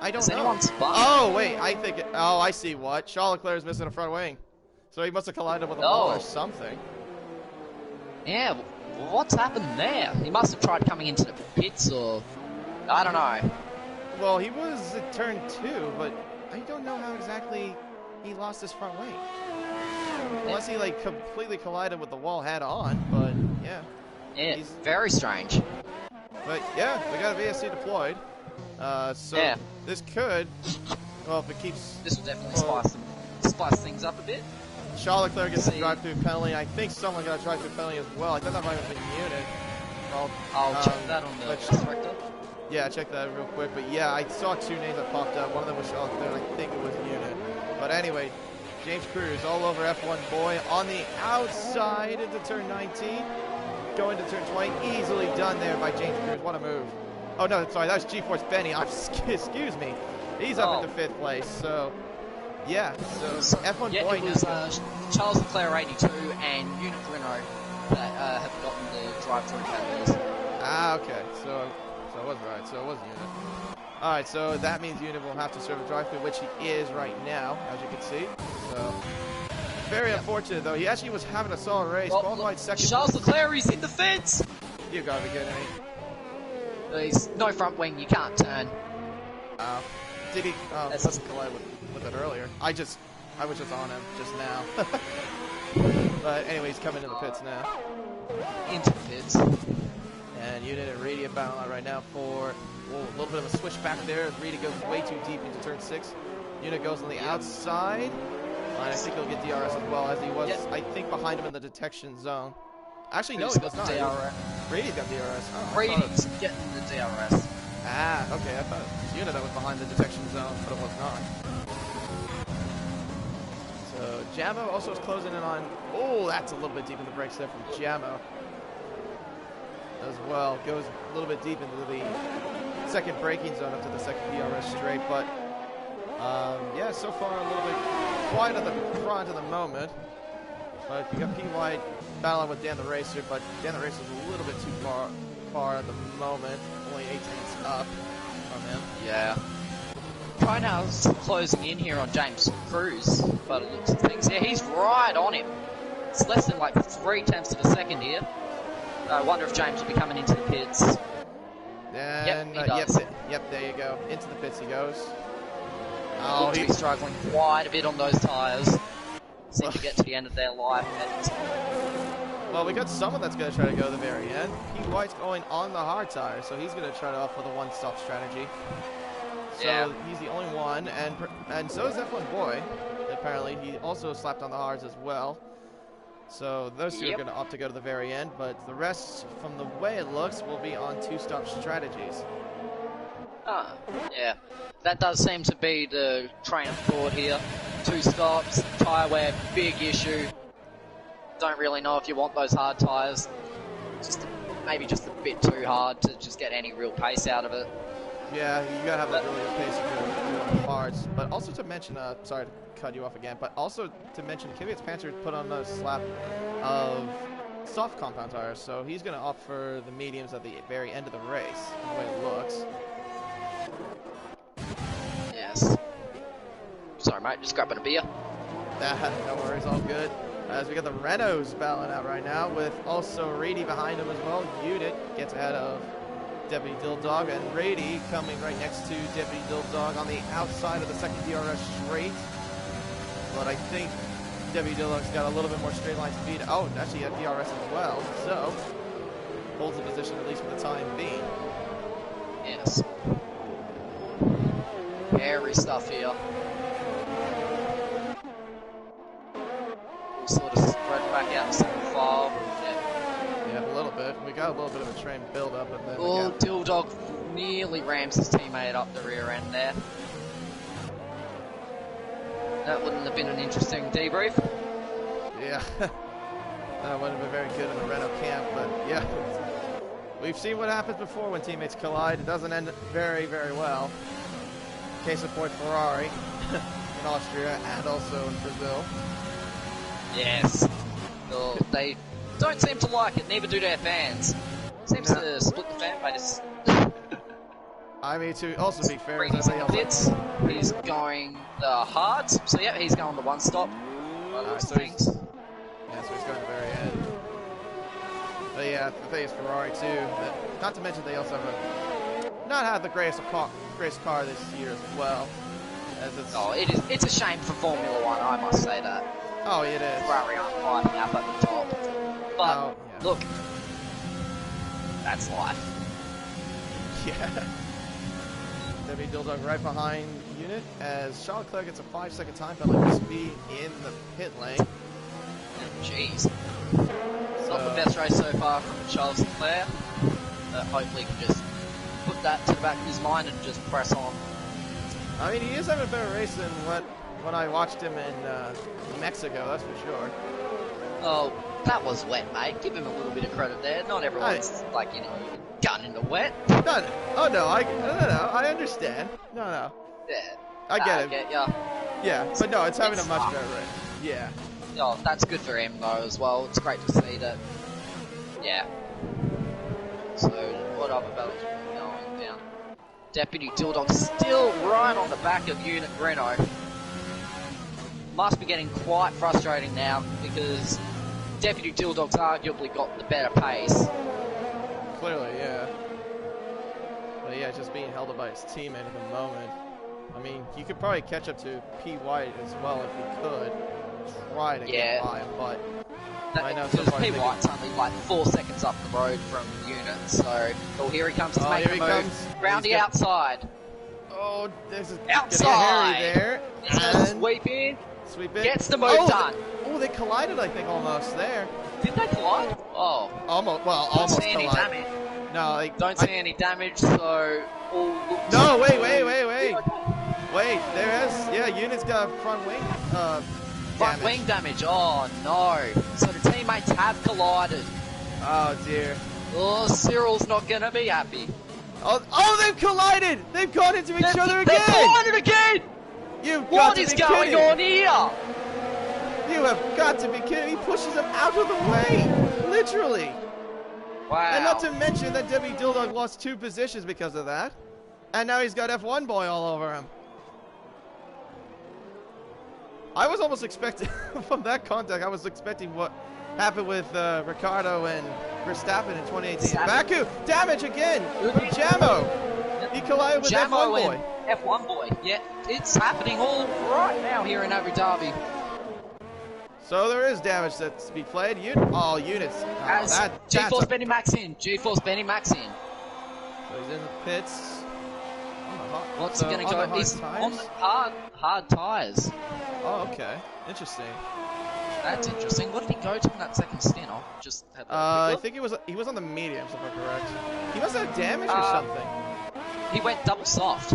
I don't know. Anyone spun? Oh, wait, I think oh, I see what. Charles Leclerc is missing a front wing. So he must have collided with a wall or something. Yeah, what's happened there? He must have tried coming into the pits or... I don't know. Well, he was at turn 2, but I don't know how exactly he lost his front wing. Unless he, like, completely collided with the wall head on, but, yeah. Yeah, very strange. But, yeah, we got a VSC deployed. So yeah. This could, well, if it keeps... This will definitely spice things up a bit. Charles Leclerc gets a drive-through penalty. I think someone got a drive-through penalty as well. I thought that might have been Unit. Well, I'll check that on the director. Yeah, check that real quick. But yeah, I saw 2 names that popped up. One of them was Charles Leclerc, and I think it was Unit. But anyway, James Cruz all over F1 Boy on the outside into turn 19. Going to turn 20. Easily done there by James Cruz. What a move. Oh, no, sorry. That was G-Force Benny. Excuse me. He's up into 5th place. So, yeah. So, F1 yeah, Boy it was Charles Leclerc 82 and Unit Renault that have gotten the drive-through penalties. Ah, okay. So I was right. So it was Unit. All right. So that means Unit will have to serve a drive-through, which he is right now, as you can see. So very unfortunate, though. He actually was having a solid race. Well, qualified second. Charles Leclerc, he's in the fence. You gotta be kidding me. There's no front wing. You can't turn. Did he? Doesn't collide with it earlier. I was just on him just now. But anyway, he's coming to the pits now. Into the pits. And Unit and Rady battle out right now for a little bit of a switch back there as Rady goes way too deep into turn 6. Unit goes on the outside. And I think he'll get DRS as well, as he was, I think, behind him in the detection zone. Actually, no, he does not. Rady's got DRS. Oh, Rady's getting the DRS. Ah, okay. I thought it was Unit that was behind the detection zone, but it was not. So Jamo also is closing in on. Oh, that's a little bit deep in the brakes there from Jamo. As well, goes a little bit deep into the second braking zone up to the second DRS straight, but yeah, so far a little bit quiet at the front at the moment. But you got PY battling with Dan the Racer, but Dan the Racer is a little bit too far at the moment. Only 18s up from him. Yeah. Prinehouse closing in here on James Cruz, but it looks of things. Yeah, he's right on him. It's less than like 3 tenths of a second here. I wonder if James will be coming into the pits. And, yep, he does. Yep, there you go. Into the pits he goes. Oh, he's struggling quite a bit on those tyres. Seem to get to the end of their life. Well, we got someone that's going to try to go to the very end. Pete White's going on the hard tire, so he's going to try to offer the one-stop strategy. So he's the only one, and so is F1 Boy. Apparently, he also slapped on the hards as well. So those two are going to opt to go to the very end, but the rest, from the way it looks, will be on two-stop strategies. Yeah. That does seem to be the train of thought here. 2 stops, tyre wear, big issue. Don't really know if you want those hard tyres. Maybe just a bit too hard to just get any real pace out of it. Yeah, you gotta have a really good pace if you're doing parts. But also to mention, sorry to cut you off again, but also to mention, Kvyat's Panzer put on a slap of soft compound tires, so he's gonna opt for the mediums at the very end of the race, the way it looks. Yes. Sorry, mate, just grabbing a beer. No worries, all good. As we got the Renaults battling out right now, with also Rady behind him as well. Unit gets ahead of Deputy Dilldog, and Rady coming right next to Deputy Dilldog on the outside of the second DRS straight. But I think Deputy Dilldog's got a little bit more straight line speed. Oh, actually had DRS as well, so holds the position at least for the time being. Yes. Hairy stuff here. Sort of spread back out to the file. Yeah, a little bit. We got a little bit of a train build up, and then oh, Dilldog nearly rams his teammate up the rear end there. That wouldn't have been an interesting debrief. Yeah, that wouldn't have been very good in the Renault camp, but yeah, we've seen what happens before when teammates collide. It doesn't end very, very well. Case in point, Ferrari in Austria and also in Brazil. Yes. Well, they don't seem to like it, neither do their fans. Seems to split the fan base. I mean, to also be fair, pits, he's going the hards, so yeah, he's going the one stop. So he's going to the very end. But yeah, the thing is Ferrari too. Not to mention they also have not had the greatest car this year as well. As it's it's a shame for Formula One, I must say that. Oh, it is. Ferrari aren't climbing up at the top. But, look, that's life. Yeah. Deputy Dilldog right behind Unit as Charles Leclerc gets a 5-second time penalty for speed in the pit lane. Jeez. Not the best race so far from Charles Leclerc. Hopefully he can just put that to the back of his mind and just press on. I mean, he is having a better race than when I watched him in Mexico, that's for sure. Oh, that was wet, mate. Give him a little bit of credit there. Not everyone's like, you know, gun in the wet. No. Oh no, I understand. No. Yeah. I get it. Get ya. Yeah, but no, it's having a much better race. Yeah. Oh, that's good for him though as well. It's great to see that. Yeah. So, what other battles are we going down? Deputy Dilldog still right on the back of Unit Renault. Must be getting quite frustrating now because Deputy Dilldog's arguably got the better pace. Clearly, yeah. But yeah, just being held up by his teammate at the moment. I mean, you could probably catch up to P. White as well if you could. Try to get by him, but I know so far P. White's only like 4 seconds up the road from Unit, so here he comes to make the move. Round the outside. Oh, there's a outside there. And sweep in. Sweep in. Gets the move done. They collided, I think, almost there. Did they collide? Oh. Almost. Well, don't almost see any collided. damage. No, don't see any damage. So all looks. No, wait. Wait, there is. Yeah, Unit's got front wing. Front wing damage. Oh no. So the teammates have collided. Oh dear. Oh, Cyril's not gonna be happy. Oh, they've collided! They've gone into each other again! They've collided again! What is going on here? You have got to be kidding! He pushes him out of the way, literally. Wow. And not to mention that Deputy Dilldog lost 2 positions because of that, and now he's got F1 boy all over him. I was almost expecting, from that contact, I was expecting what happened with Ricardo and Verstappen in 2018. Baku, damage again from Jamo. He collided with Jamo F1 boy. F1 boy, yeah, it's happening all right now here in Abu Dhabi. So there is damage that's to be played. All units. G-Force Benny Max in. G-Force Benny Max in. So he's in the pits. What's he going to go? He's on the hard tyres. Oh, okay. Interesting. That's interesting. What did he go to in that second stint? I'll just have I think he was on the mediums, if I'm correct. He must have damage or something. He went double soft.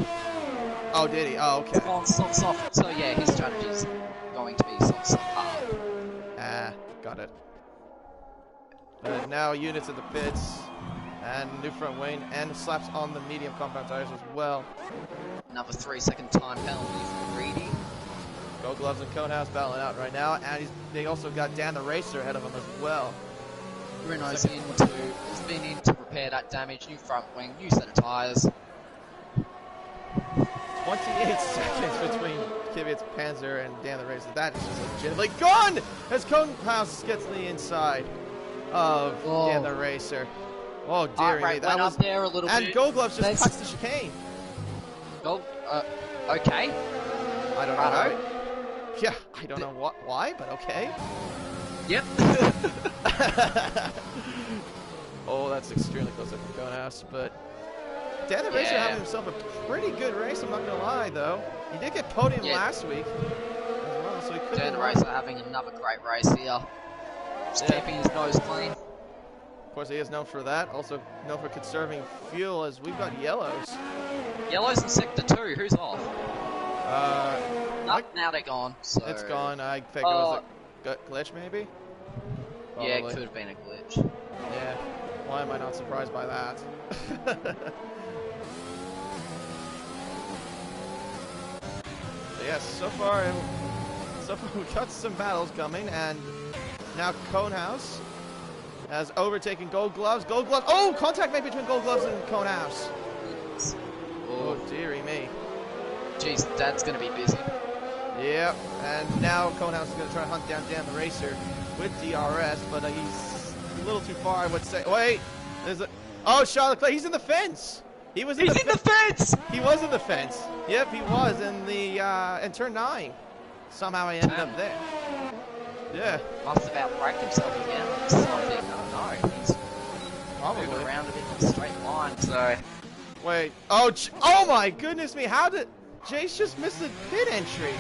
Oh, did he? Oh, okay. On soft, soft. So yeah, his strategy is going to be soft, soft, hard. Ah, got it. Now units in the pits, and new front wing, and slaps on the medium compound tires as well. Another 3-second time penalty for Greedy. Gold Gloves and Conehouse battling out right now, and they also got Dan the Racer ahead of him as well. Bruno's has been in to repair that damage. New front wing, new set of tires. 28 seconds between Kvyat's Panzer and Dan the Racer. That is just legitimately gone as Conehouse gets to the inside of Dan the Racer. Oh, dear me. That was up there a little bit. And Gold Gloves just touched the chicane. Okay. I don't know. Yeah, I don't know why, but okay. Yep. Oh, that's extremely close up from Conehouse, but Dan the Racer having himself a pretty good race, I'm not going to lie, though. He did get podium last week as well, so he could Dan the Racer having another great race here. Just keeping his nose clean. Of course, he is known for that. Also known for conserving fuel, as we've got Yellows. Yellows in Sector 2. Who's off? Now they're gone. So. It's gone. I think it was a glitch, maybe? Probably. Yeah, it could have been a glitch. Yeah. Why am I not surprised by that? So yes, so far we've got some battles coming, and now Conehouse has overtaken Gold Gloves. Gold Gloves. Oh, contact made between Gold Gloves and Conehouse. Oh, dearie me. Jeez, Dad's gonna be busy. Yep, and now Conehouse is gonna try to hunt down Dan the Racer with DRS, but he's a little too far, I would say. Wait, there's a Charlotte Clay. He's in the fence. He's in the fence. He was in the fence. Yep, he was in the in turn 9. Somehow I ended up there. Yeah. Must have outbraked himself again. Something. I don't know. He's probably moving around a bit in a straight line. So. Wait. Oh my goodness me! How did Jace just miss the pit entry?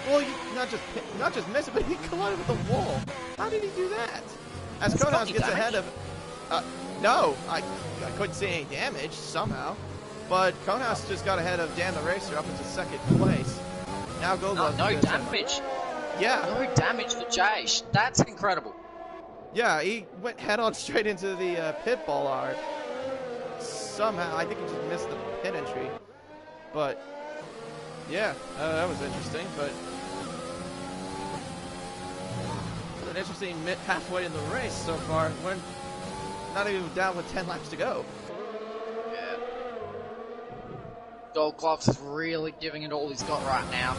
Well, not just miss it, but he collided with the wall. How did he do that? As Conehouse gets ahead of. No, I couldn't see any damage somehow, but Conehouse just got ahead of Dan the Racer up into second place. Now Gold Gloves. No damage. Yeah. No damage for Jace. That's incredible. Yeah, he went head-on straight into the pit bollard. Somehow, I think he just missed the pit entry. But, yeah, that was interesting. But an interesting halfway in the race so far. We're not even down with 10 laps to go. Yeah. Gold Gloves is really giving it all he's got right now.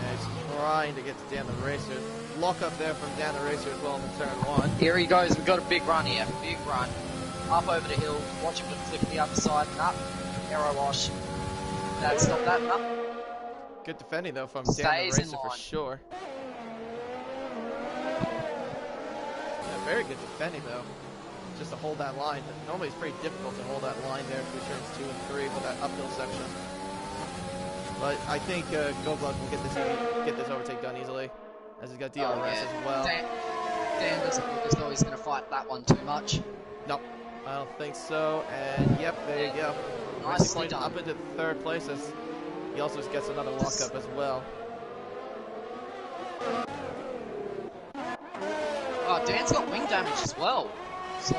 Yeah, he's trying to get to Dan the Racer. Lock up there from Dan the Racer as well in turn 1. Here he goes. We've got a big run here. Big run. Up over the hill. Watch him to flip the other side. Up. Arrow wash. Dad, stop that. Up. Good defending though from Dan the Racer for sure. Yeah, very good defending though. Just to hold that line. Normally it's pretty difficult to hold that line there through turns 2 and 3 for that uphill section. But I think Gold Gloves will get this overtake done easily, as he's got DRS as well. Dan doesn't look as though he's going to fight that one too much. Nope, I don't think so. And yep, there you go. Nicely done. Up into 3rd place as he also gets another lockup as well. Oh, Dan's got wing damage as well. So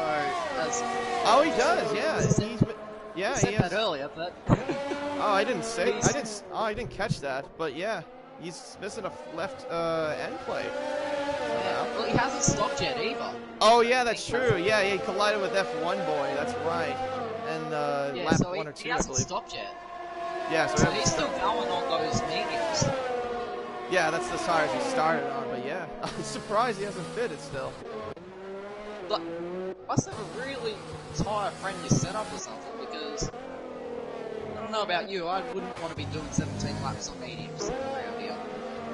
that's. Oh, he does. Yeah, he said that earlier, but. Oh, I didn't say. I didn't catch that. But yeah, he's missing a left end plate. Yeah. Well, he hasn't stopped yet either. Oh yeah, that's true. Yeah, he collided with F1 boy. That's right. And lap 1 or 2, he hasn't stopped yet. Yeah, so he's still going on those mediums. Yeah, that's the tires he started on. But yeah, I'm surprised he hasn't fitted still. But must have a really tire-friendly setup or something, because I don't know about you, I wouldn't want to be doing 17 laps on mediums around here.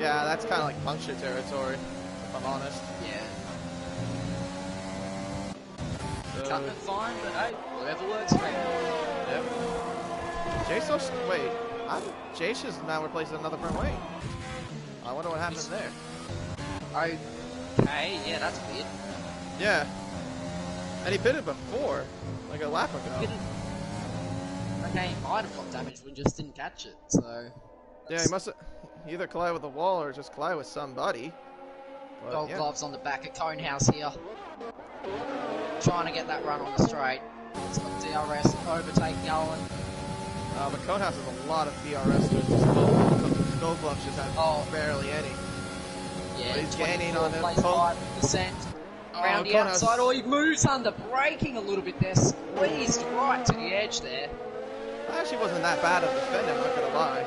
Yeah, that's kind of like puncture territory, if I'm honest. Yeah. So, cutting it fine, but hey, whatever works for him. Yep. Jace has now replaced another front wing. I wonder what happened there. Okay, yeah, that's weird. Yeah. And he pitted before, like a lap ago. Okay, he might have got damaged, we just didn't catch it, so... Yeah, he must have either collided with the wall or just collided with somebody. But, Gold yeah. gloves on the back of Conehouse here. Trying to get that run on the straight. It's got DRS overtake going. But Conehouse has a lot of DRS. Gold gloves just have barely any. Yeah, but he's gaining on him. 5% around the outside. Oh, he moves under, braking a little bit there. Squeezed right to the edge there. That actually wasn't that bad of a defend, I'm not gonna lie.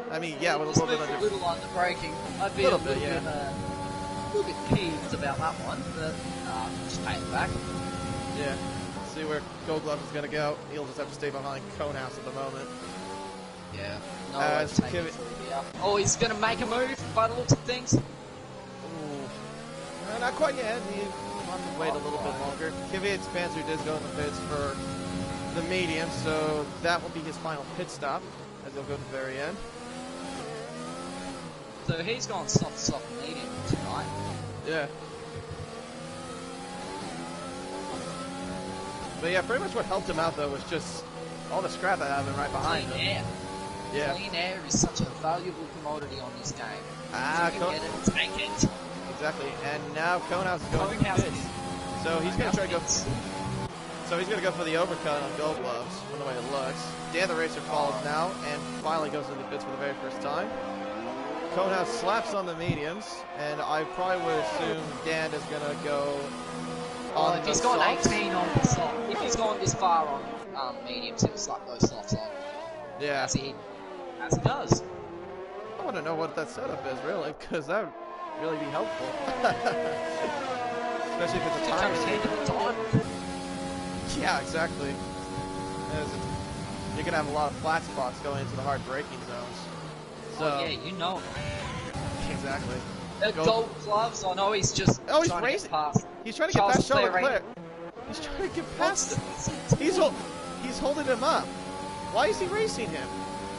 I mean, yeah, with a little bit under. A little under braking. I'd be a little bit peeved about that one, but just pay it back. Yeah. Let's see where Gold Glove is gonna go. He'll just have to stay behind Conehouse at the moment. Yeah. No, oh, he's gonna make a move by the looks of things. Ooh. No, not quite yet. He wants to wait a little bit longer. Kvyat's Panzer did go in the pits for the medium, so that will be his final pit stop as he'll go to the very end. So he's gone soft medium tonight. Yeah. But yeah, pretty much what helped him out though was just all the scrap that happened right behind him. Clean air. Yeah. Clean air is such a valuable commodity on this game. Ah, so you can get it, take it. Exactly. And now Conehouse is going to pits. So he's going to try to go. So he's going to go for the overcut on Gold Gloves, from the way it looks. Dan the Racer follows now and finally goes into the pits for the very first time. Conehouse slaps on the mediums, and I probably would assume Dan is going to go on if he's got 18 on the soft, if he's gone this far on mediums, he'll slap those softs on. Yeah. As he does. I want to know what that setup is, really, because that would really be helpful. Especially if it's a time. Yeah, exactly. You're going to have a lot of flat spots going into the hard braking zones. So, yeah, you know. Exactly. Gold gloves. I know he's just. Oh, he's racing. He's trying to get past Charles Leclerc. He's trying to get past him. He's holding him up. Why is he racing him?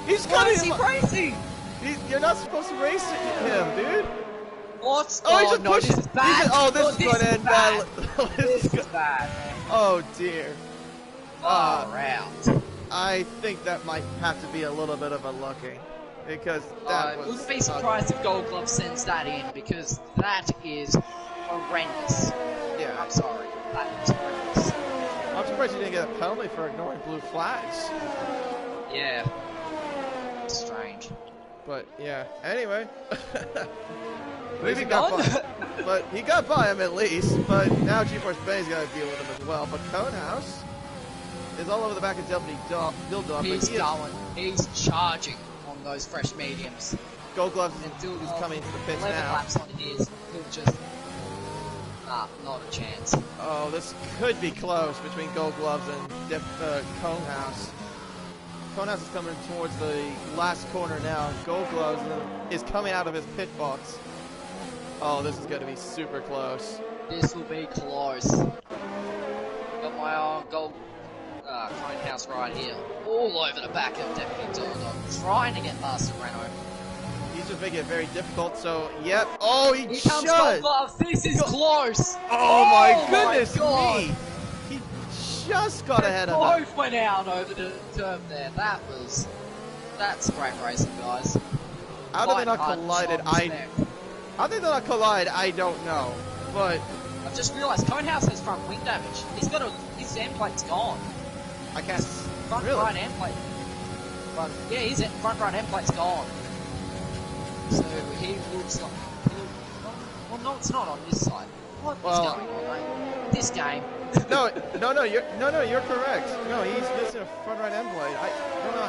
He's cutting him. Why is he racing? You're not supposed to race him, dude. What? Oh, he's just pushing. This is bad. This is going to end bad. This is bad. Oh dear. Round. I think that might have to be a little bit of a looking. Because that was... wouldn't be surprised if Gold Glove sends that in, because that is horrendous. Yeah. I'm sorry. That is horrendous. I'm surprised you didn't get a penalty for ignoring blue flags. Yeah. Strange. But, yeah. Anyway. Moving on. But he got by him at least. But now GeForce Benny's got to deal with him as well. But Conehouse is all over the back of Deputy Dildog. He's going. He's charging on those fresh mediums. Gold Gloves is coming to the pits 11 now. laps on his. He'll just... not a chance. Oh, this could be close between Gold Gloves and Conehouse. Conehouse is coming towards the last corner now. Gold Gloves is coming out of his pit box. Oh, this is going to be super close. This will be close. Got my own Gold Conehouse right here. All over the back of Deputy Dildog. Trying to get past the Renault. He's just making it very difficult, so, yep. Oh, he Here comes Gold Gloves. This is close. Oh my goodness me. He just got ahead of him. Both went out over the turf there. That's great racing, guys. How did they not collided? How did they not collide? I don't know. But I've just realised Conehouse has front wing damage. His end plate's gone. I can't. Front right end plate. But yeah, his front right end plate's gone. So he looks like. Well, no, it's not on this side. What is going on, mate? This game. No, you're correct. No, he's missing a front right end plate. I don't know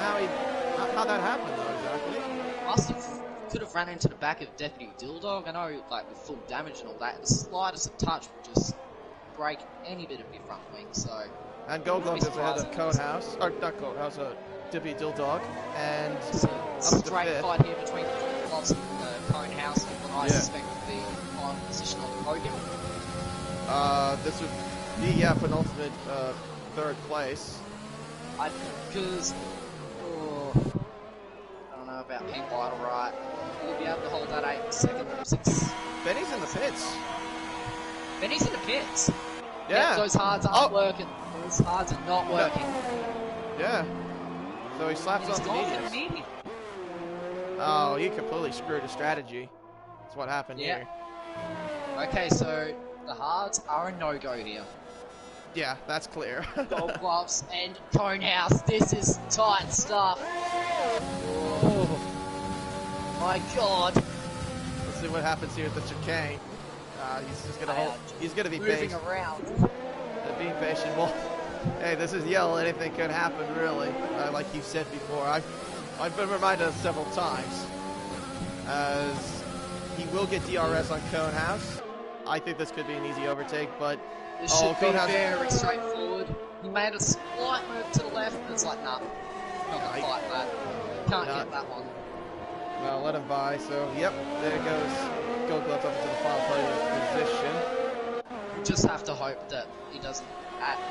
how that happened though exactly. Could have ran into the back of Deputy Dildog. I know, like with full damage and all that. The slightest of touch will just break any bit of your front wing. So. And Gold Glove is ahead of Conehouse, or not Conehouse, Deputy Dildog, and a straight fight here between Gloves and Conehouse, and what I suspect would be on position on the podium. This would be penultimate third place. Because I don't know about Pink White or right. Will be able to hold that 8 second 6. Benny's in the pits. Benny's in the pits. Yeah. Those hards aren't working. Those hards are not working. Yeah. So he slaps He's on the gone for the mediums. medium. Oh, he completely screwed his strategy. That's what happened Yeah. here. Okay, so the hards are a no-go here. Yeah, that's clear. Gold gloves and cone house. This is tight stuff. Oh my god. Let's see what happens here with the chicane. He's just gonna hold. He's gonna be moving patient. around. Being patient. Well, hey, this is Yellow. Anything could happen, really. Like you said before, I've been reminded several times, as he will get DRS on Cone House. I think this could be an easy overtake, but This should be Cone House, very straightforward. He made a slight move to the left, but it's like, nah, not gonna fight that. Can't get that one. well, let him by. So, yep, there goes Gold Gloves up into the final podium position. We just have to hope that he doesn't,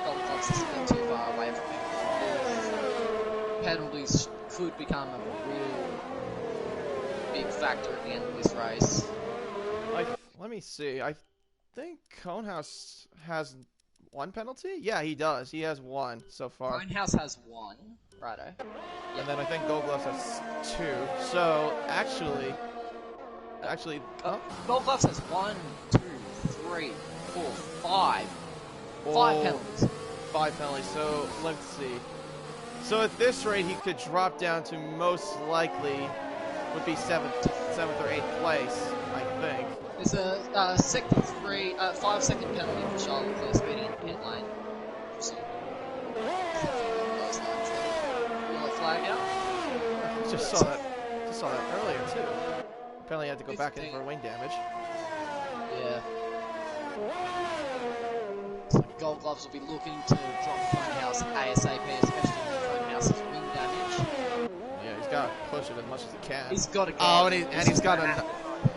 Gold Gloves doesn't get too far away from him. Penalties could become a real big factor at the end of this race. Let me see. I think Cone House has one penalty? Yeah, he does. He has one so far. Cone House has one, righto. And then I think Gold Gloves has two. So, actually, Gold Gloves has 1, 2, 3, 4, 5. 5 penalties. 5 penalties. So, let's see. So, at this rate, he could drop down to most likely would be 7th or 8th place, I think. There's a 5-second penalty for Charlotte for speeding in the pit lane. Yellow flag out. Just saw that earlier too. Apparently, had to go back in for wing damage. Yeah. So Gold Gloves will be looking to drop Cone House ASAP, especially when Cone House's wing damage. Yeah, he's got to push it as much as he can. He's got to go. Oh, and he's got a.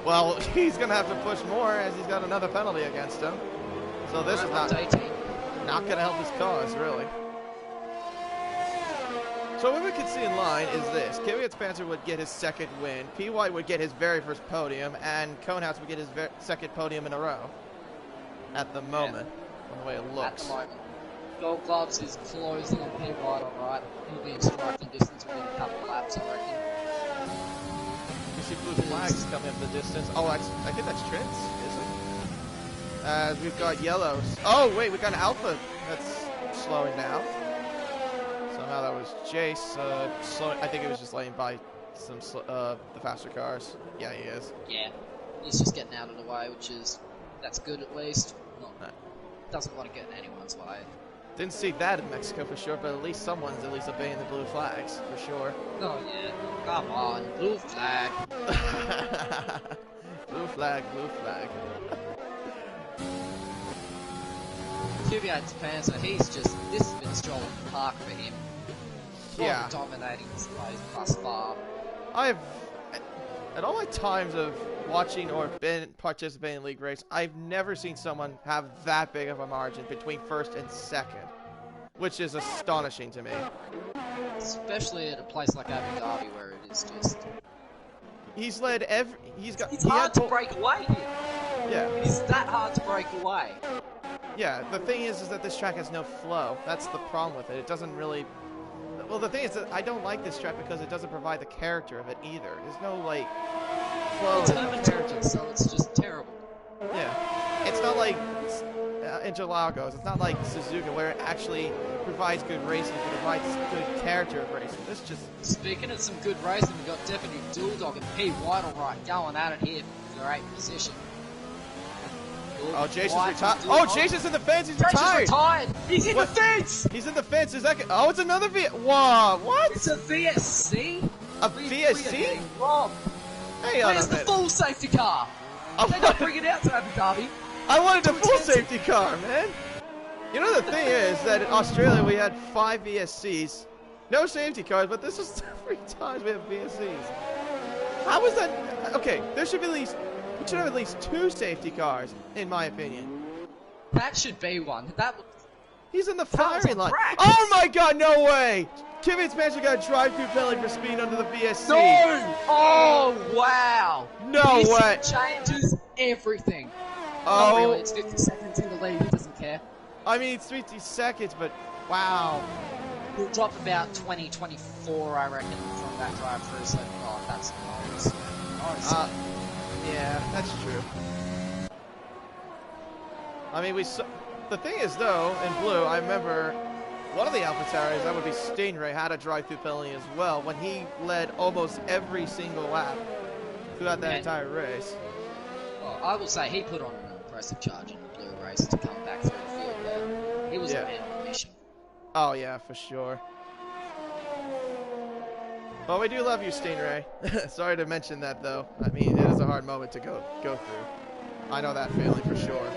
Well, he's gonna have to push more as he's got another penalty against him. So this is not gonna help his cause, really. So what we could see in line is this: Kvyat's Panzer would get his second win, PY would get his very first podium, and Conehouse would get his second podium in a row. At the moment, from the way it looks. At the moment, Gold Gloves is closing on PY, alright. He'll be in striking distance within a couple of laps, I reckon. You see blue flags coming up the distance. Oh, I think that's Trent's, is it? We've got yellows. Oh, wait, we got an Alpha that's slowing down. Somehow that was Jace slowing. I think he was just laying by some the faster cars. Yeah, he is. Yeah, he's just getting out of the way, that's good at least. Doesn't want to get in anyone's way. Didn't see that in Mexico for sure, but at least someone's obeying the blue flags for sure. Oh yeah, come on, blue flag. Blue flag, blue flag. Kvyat's Panzer, this has been a stroll in the park for him. Yeah. Dominating this race thus far. At all my times of watching or participating in league race, I've never seen someone have that big of a margin between first and second, which is astonishing to me. Especially at a place like Dhabi where it is just. He's led It's hard to break away here. Yeah. It is that hard to break away. Yeah. The thing is that this track has no flow. That's the problem with it. It doesn't really. Well, the thing is that I don't like this track because it doesn't provide the character of it either. There's no like flow. It's Hermitage, so it's just terrible. Yeah, it's not like Interlagos. It's not like Suzuka where it actually provides good racing, it provides good character of racing. This just. Speaking of some good racing, we got Deputy Dooldog and P. Whittlewright going at it here for 8th position. Oh, Jason's retired. Oh, Jason's in the fence. He's retired. He's in the fence. He's in the fence. Is that? Oh, it's another Whoa, what? It's a VSC. A VSC? Rob. Hey, where's the full safety car? They don't bring it out to Abu Dhabi. I wanted the full safety car, man. You know the thing is that in Australia we had 5 VSCs, no safety cars, but this is 3 times we have VSCs. How is that? Okay, there should be we should have at least 2 safety cars, in my opinion. That should be one. He's in the firing line. Oh my God, no way! Kvyat's Panzer got a drive-through penalty for speed under the VSC. No! Oh, wow! No way! Changes everything. Oh, really, it's 50 seconds in the lead, he doesn't care. I mean, it's 50 seconds, but wow. He'll drop about 20, 24, I reckon, from that drive through. So, oh, that's nice. Yeah, that's true. I mean, the thing is, though, in blue, I remember one of the AlphaTauris, that would be Stingray, had a drive-through penalty as well when he led almost every single lap throughout that entire race. Well, I will say he put on an impressive charge in the blue race to come back through the field there. He was a man on a mission. Oh, yeah, for sure. But we do love you, Stingray. Sorry to mention that, though. I mean, it is a hard moment to go through. I know that feeling for sure.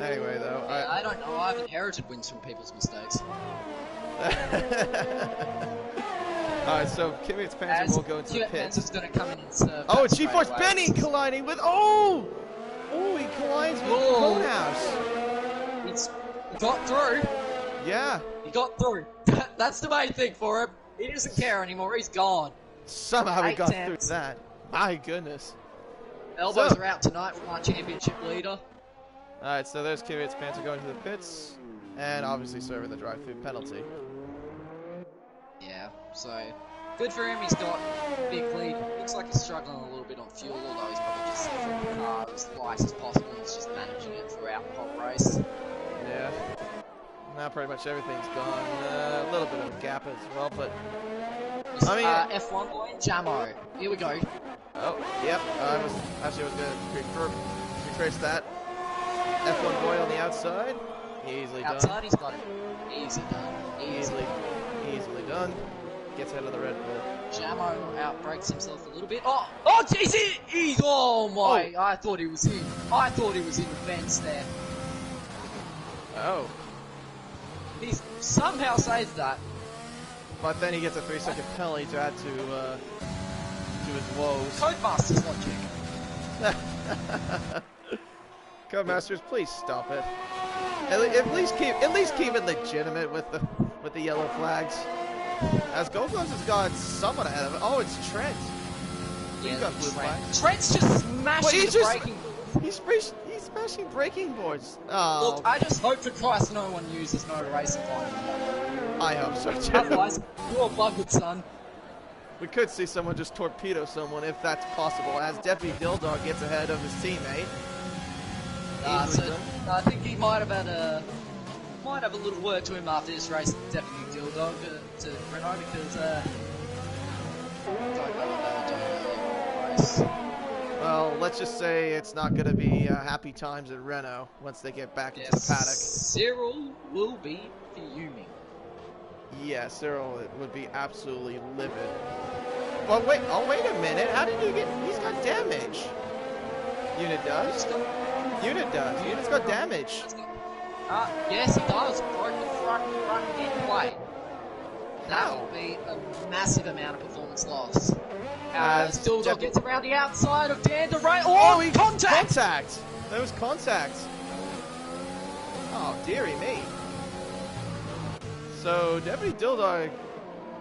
Anyway, though, yeah, I don't know. I've inherited wins from people's mistakes. Alright, so Kvyat's Panzer will go into the pits. Panzer's going to come in and serve. Oh, it's G-Force Benny colliding with... Oh! Oh, he collides with Conehouse. He got through. Yeah. He got through. That's the main thing for him. He doesn't care anymore. He's gone. Somehow he got through that. My goodness. Elbows are out tonight from our championship leader. Alright, so there's Kvyat's Panzer going to the pits. And obviously serving the drive-through penalty. Yeah, so good for him. He's got a big lead. Looks like he's struggling a little bit on fuel, although he's probably just filling the car as light as possible. He's just managing it throughout the whole race. Yeah. Now pretty much everything's gone. A little bit of a gap as well, but I mean, F1 boy, Jamo. Here we go. Oh, yep. I was going to retrace that. F1 boy on the outside. Easily done. Outside, he's got it. Easy done. Easily done. Gets out of the Red Bull. Jamo outbreaks himself a little bit. Oh, he's oh my! Oh. I thought he was in. I thought he was in the fence there. Oh. He somehow saves that. But then he gets a 3-second penalty to add to his woes. Codemasters logic. Codemasters, please stop it. At least keep it legitimate with the yellow flags. As Gold Gloves has gone somewhat ahead of it. Oh, it's Trent. Yeah, He's got blue flags. Trent's just smashing braking boards. He's smashing braking boards. Oh. Look, I just hope for Christ no one uses no racing line. I hope so too. Otherwise, you're buggered, son. We could see someone just torpedo someone if that's possible, as Deputy Dildog gets ahead of his teammate. I think he might have had a little word to him after this race, Deputy Dildog, to Renault, because I don't know what they were doing race. Well, let's just say it's not going to be happy times at Renault once they get back into the paddock. Cyril will be fuming. Yeah, Cyril would be absolutely livid. Well, wait a minute. How did you get... He's got damage. Unit does. Unit does. Unit's got damage. Yes, he does. Broke the front end plate. That will be a massive amount of performance loss. Dildog gets around the outside of Dan DeRay. Oh, he contact! There was contact. Oh, dearie me. So, Deputy Dildog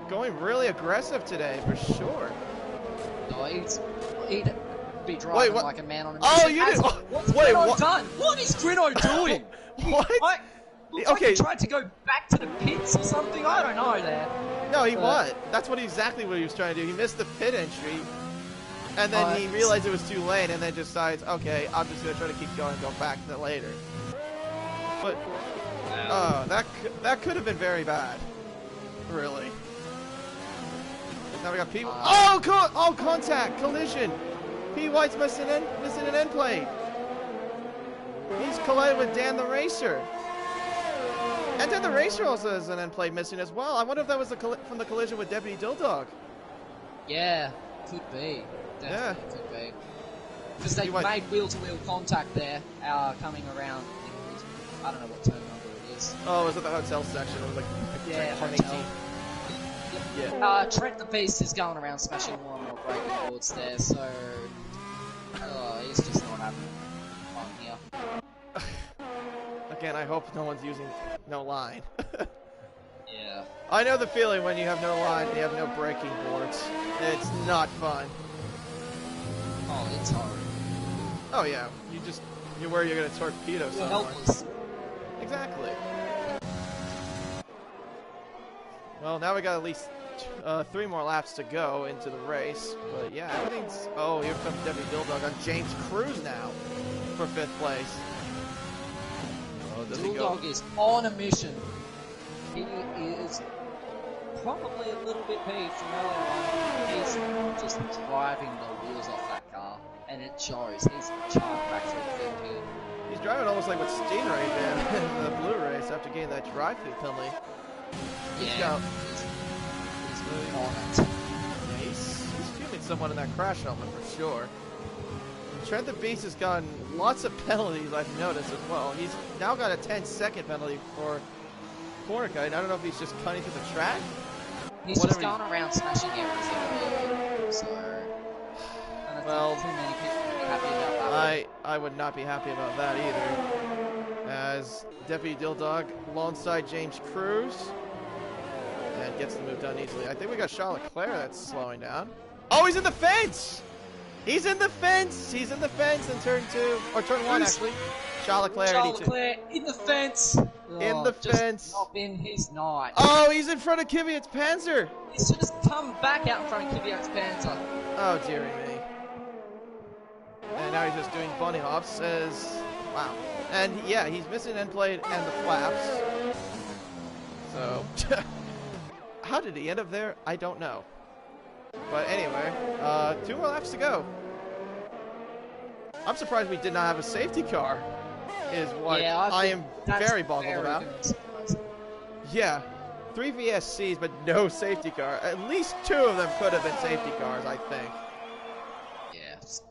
going really aggressive today, for sure. No, he'd be driving like a man on a mission. Oh, you did? What's Grino done? What is Grino doing? What? Okay. He tried to go back to the pits or something. I don't know there. No, he what? That's exactly what he was trying to do. He missed the pit entry, and then he realized it was too late, and then decides, okay, I'm just gonna try to keep going and go back to that later. But that could have been very bad, really. Now we got P. Contact, collision. P. White's missing an end plate. He's collided with Dan the Racer. And Dan the Racer also has an end plate missing as well. I wonder if that was from the collision with Deputy Dildog. Yeah, could be. Definitely could be. Because they made wheel-to-wheel contact there, coming around. I don't know what turn number it is. Oh, it was at the hotel section. It was like hotel. Yeah. Trent the Beast is going around smashing more and more braking boards there, so he's just not having fun here. Again, I hope no one's using no line. Yeah. I know the feeling when you have no line and you have no braking boards. It's not fun. Oh, it's hard. Oh yeah, you're worried you're gonna torpedo someone. Helpless. Exactly. Well, now we got at least 3 more laps to go into the race. But yeah, everything's... Oh, here comes Debbie Dilldog on James Cruz now for 5th place. Oh, does he go? Dilldog is on a mission. He is probably a little bit peeved from earlier on. He's just driving the wheels off that car, and it shows. He's charged back through the field here. He's driving almost like what Stingray did in the blue race after getting that drive-through penalty. He's moving on it. Yeah, he's fuming someone in that crash helmet for sure. Trent the Beast has gotten lots of penalties, I've noticed as well. He's now got a 10-second penalty for corner cut. I don't know if he's just cutting through the track. He's just going around smashing areas, so well, too many people would be happy about that. I would not be happy about that either. As Deputy Dilldog alongside James Cruz and gets the move done easily. I think we got Charles Leclerc that's slowing down. Oh, he's in the fence! He's in the fence! He's in the fence in turn 2, or turn 1 actually. Charles Leclerc. Charles Leclerc in the fence! In the fence. Not in his night. Oh, he's in front of Kvyat's Panzer! He's just come back out in front of Kvyat's Panzer. Oh, dearie me. And now he's just doing bunny hops as... Wow. And yeah, he's missing end plate and the flaps. So... How did he end up there? I don't know. But anyway, 2 more laps to go. I'm surprised we did not have a safety car, is what I am very boggled about. Yeah, 3 VSCs, but no safety car. At least 2 of them could have been safety cars, I think. Yes.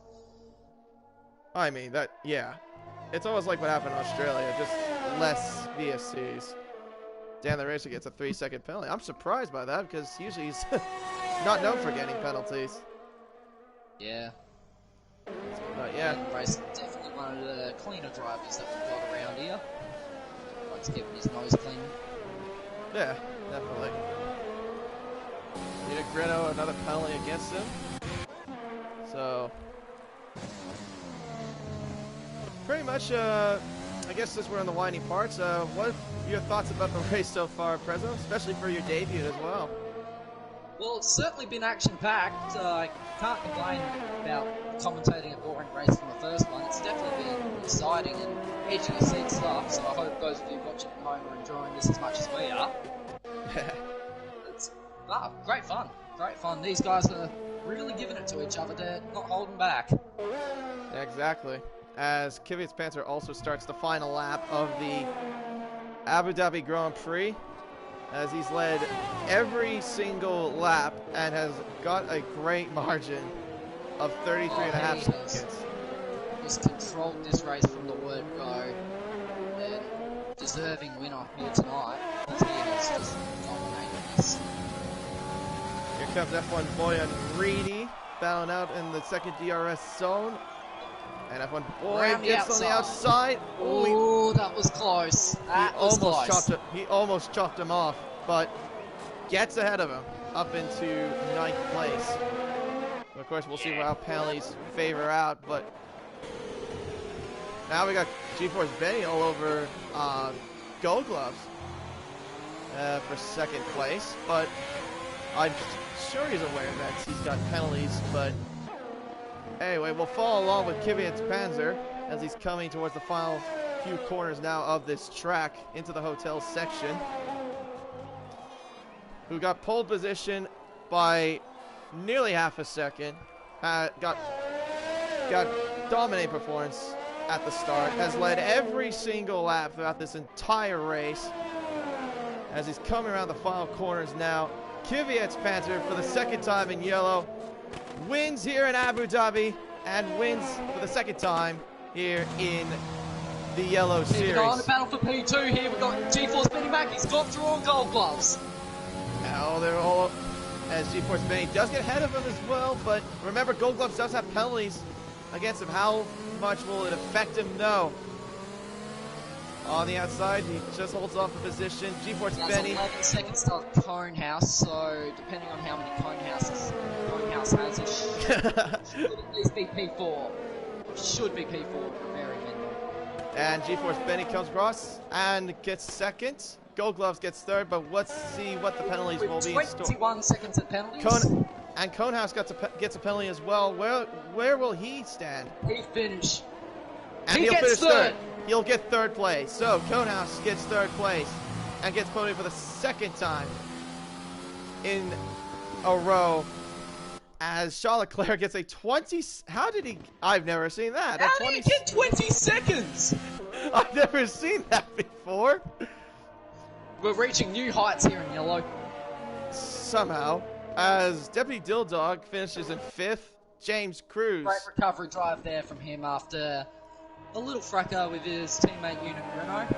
I mean, yeah. It's almost like what happened in Australia, just less VSCs. Dan the Racer gets a 3-second penalty. I'm surprised by that because usually he's not known for getting penalties. Yeah. But yeah. Racer definitely one of the cleaner drivers that we've got around here. Likes keeping his nose clean. Yeah, definitely. Nita Grino, another penalty against him. So pretty much, I guess since we're on the winding parts, what are your thoughts about the race so far, Prezzo, especially for your debut as well? Well, it's certainly been action-packed. I can't complain about commentating a boring race from the first one. It's definitely been exciting and edge-of-your-seat stuff, so I hope those of you watching at home are enjoying this as much as we are. It's great fun. Great fun. These guys are really giving it to each other. They're not holding back. Exactly. As Kvyat's Panzer also starts the final lap of the Abu Dhabi Grand Prix, as he's led every single lap and has got a great margin of 33.5 seconds. He's controlled this race from the word go, and deserving winner here tonight. He has just dominated this. Here comes F1 Boyan Reedy, battling out in the second DRS zone. And F1 Boy gets on the outside. Oh, that was close. He almost chopped him off, but gets ahead of him up into 9th place. And of course, we'll see how penalties favor out, but now we got G-Force Benny all over Gold Gloves for 2nd place, but I'm sure he's aware that he's got penalties, but anyway, we'll follow along with Kvyat's Panzer as he's coming towards the final few corners now of this track into the hotel section. Who got pole position by nearly half a second. Got dominant performance at the start. Has led every single lap throughout this entire race. As he's coming around the final corners now. Kvyat's Panzer for the 2nd time in yellow. Wins here in Abu Dhabi and wins for the 2nd time here in the Yellow Series. We're on the battle for P2 here. We've got G-Force Benny back. He's got drawn Gold Gloves. Now they're all, as G-Force Benny does get ahead of him as well, but remember Gold Gloves does have penalties against him. How much will it affect him? No. On the outside, he just holds off the position. G-Force Benny. 11 seconds to cone house, so depending on how many cone house has, it should at least be P4. Should be P4 for very minimum. And G-Force Benny comes across and gets 2nd. Gold Gloves gets third, but let's see what the penalties will be in store. 21 seconds at penalties. And Conehouse gets a penalty as well. Where will he stand? He finish. And he'll finish third. He'll get third place. So Conehouse gets third place and gets podium for the second time in a row. As Charles Leclerc gets a 20. How did he? I've never seen that. How did he get 20 seconds? I've never seen that before. We're reaching new heights here in yellow. Somehow, as Deputy Dilldog finishes in 5th, James Cruz. Great recovery drive there from him after a little fracas with his teammate Unit Renault.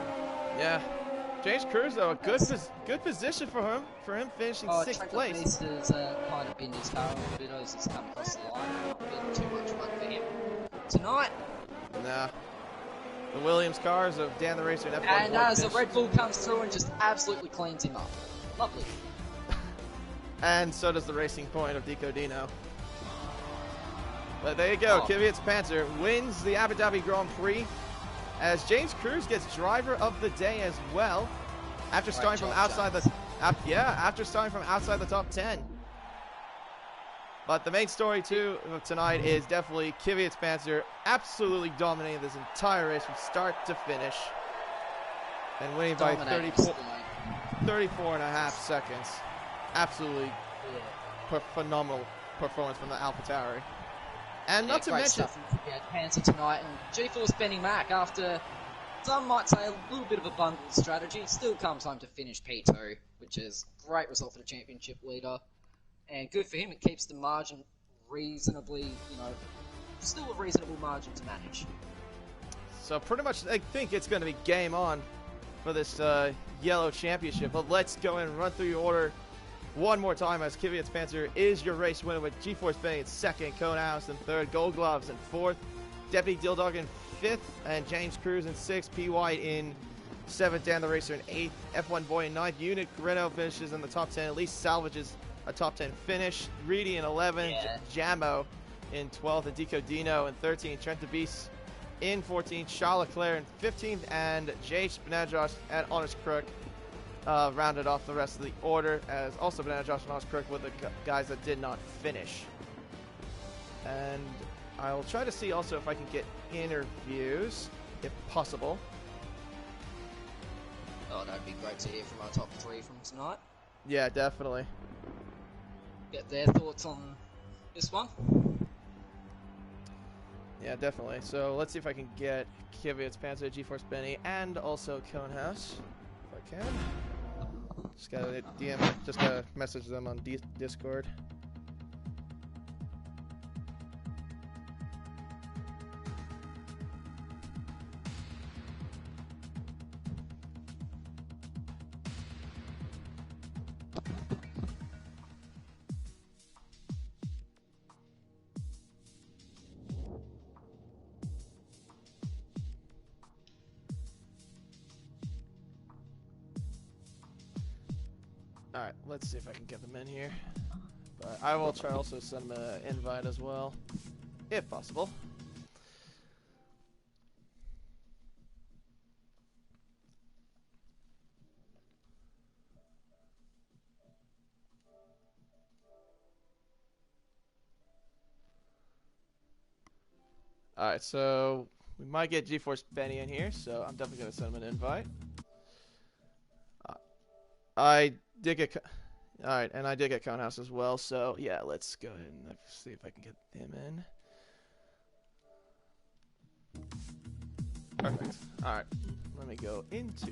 Yeah. James Cruz, though, a good position for him finishing 6th place. Has kind of been his car a little bit as he's come across the line. Not been too much fun for him tonight. Nah. The Williams cars of Dan the Racer and F1. And as the Red Bull comes through and just absolutely cleans him up. Lovely. And so does the Racing Point of Dico Dino. But there you go. Kvyat's Panzer wins the Abu Dhabi Grand Prix. As James Cruz gets driver of the day as well, after starting from outside the top 10. But the main story too of tonight is definitely Kvyat's Panzer absolutely dominating this entire race from start to finish, and winning by 34.5 seconds. Absolutely phenomenal performance from the AlphaTauri. And not to mention Panzer tonight and G-Force Benny Mac, after some might say a little bit of a bundle strategy, still comes home to finish P2, which is a great result for the championship leader. And good for him, it keeps the margin reasonably, still a reasonable margin to manage. So pretty much I think it's going to be game on for this yellow championship. But let's go and run through your order one more time, as Kvyat's Panzer is your race winner with G-Force Benny in 2nd, Conehouse in 3rd, Gold Gloves in 4th, Deputy Dilldog in 5th, and James Cruz in 6th, P. White in 7th, Dan the Racer in 8th, F1 Boy in 9th, Unit Renault finishes in the top 10, at least salvages a top 10 finish, Reedy in 11th, Jammo in 12th, and Dico Dino in 13th, Trent DeBeast in 14th, Charles Leclerc in 15th, and Jay Benadjosh at Honors Crook rounded off the rest of the order, as also Benadjosh and Honors Crook were the guys that did not finish. And I'll try to see also if I can get interviews, if possible. Oh, that'd be great to hear from our top 3 from tonight. Yeah, definitely. Get their thoughts on this one. Yeah, definitely. So let's see if I can get Kvyat's Panzer, G-Force Benny, and also Conehouse, if I can. Just gotta gotta message them on Discord. Alright, let's see if I can get them in here. But I will try also send them an invite as well, if possible. Alright, so we might get GeForce Benny in here, so I'm definitely going to send him an invite. I did get... Alright, and I did get Conehouse as well, so yeah, let's go ahead and see if I can get him in. Perfect. Alright, let me go into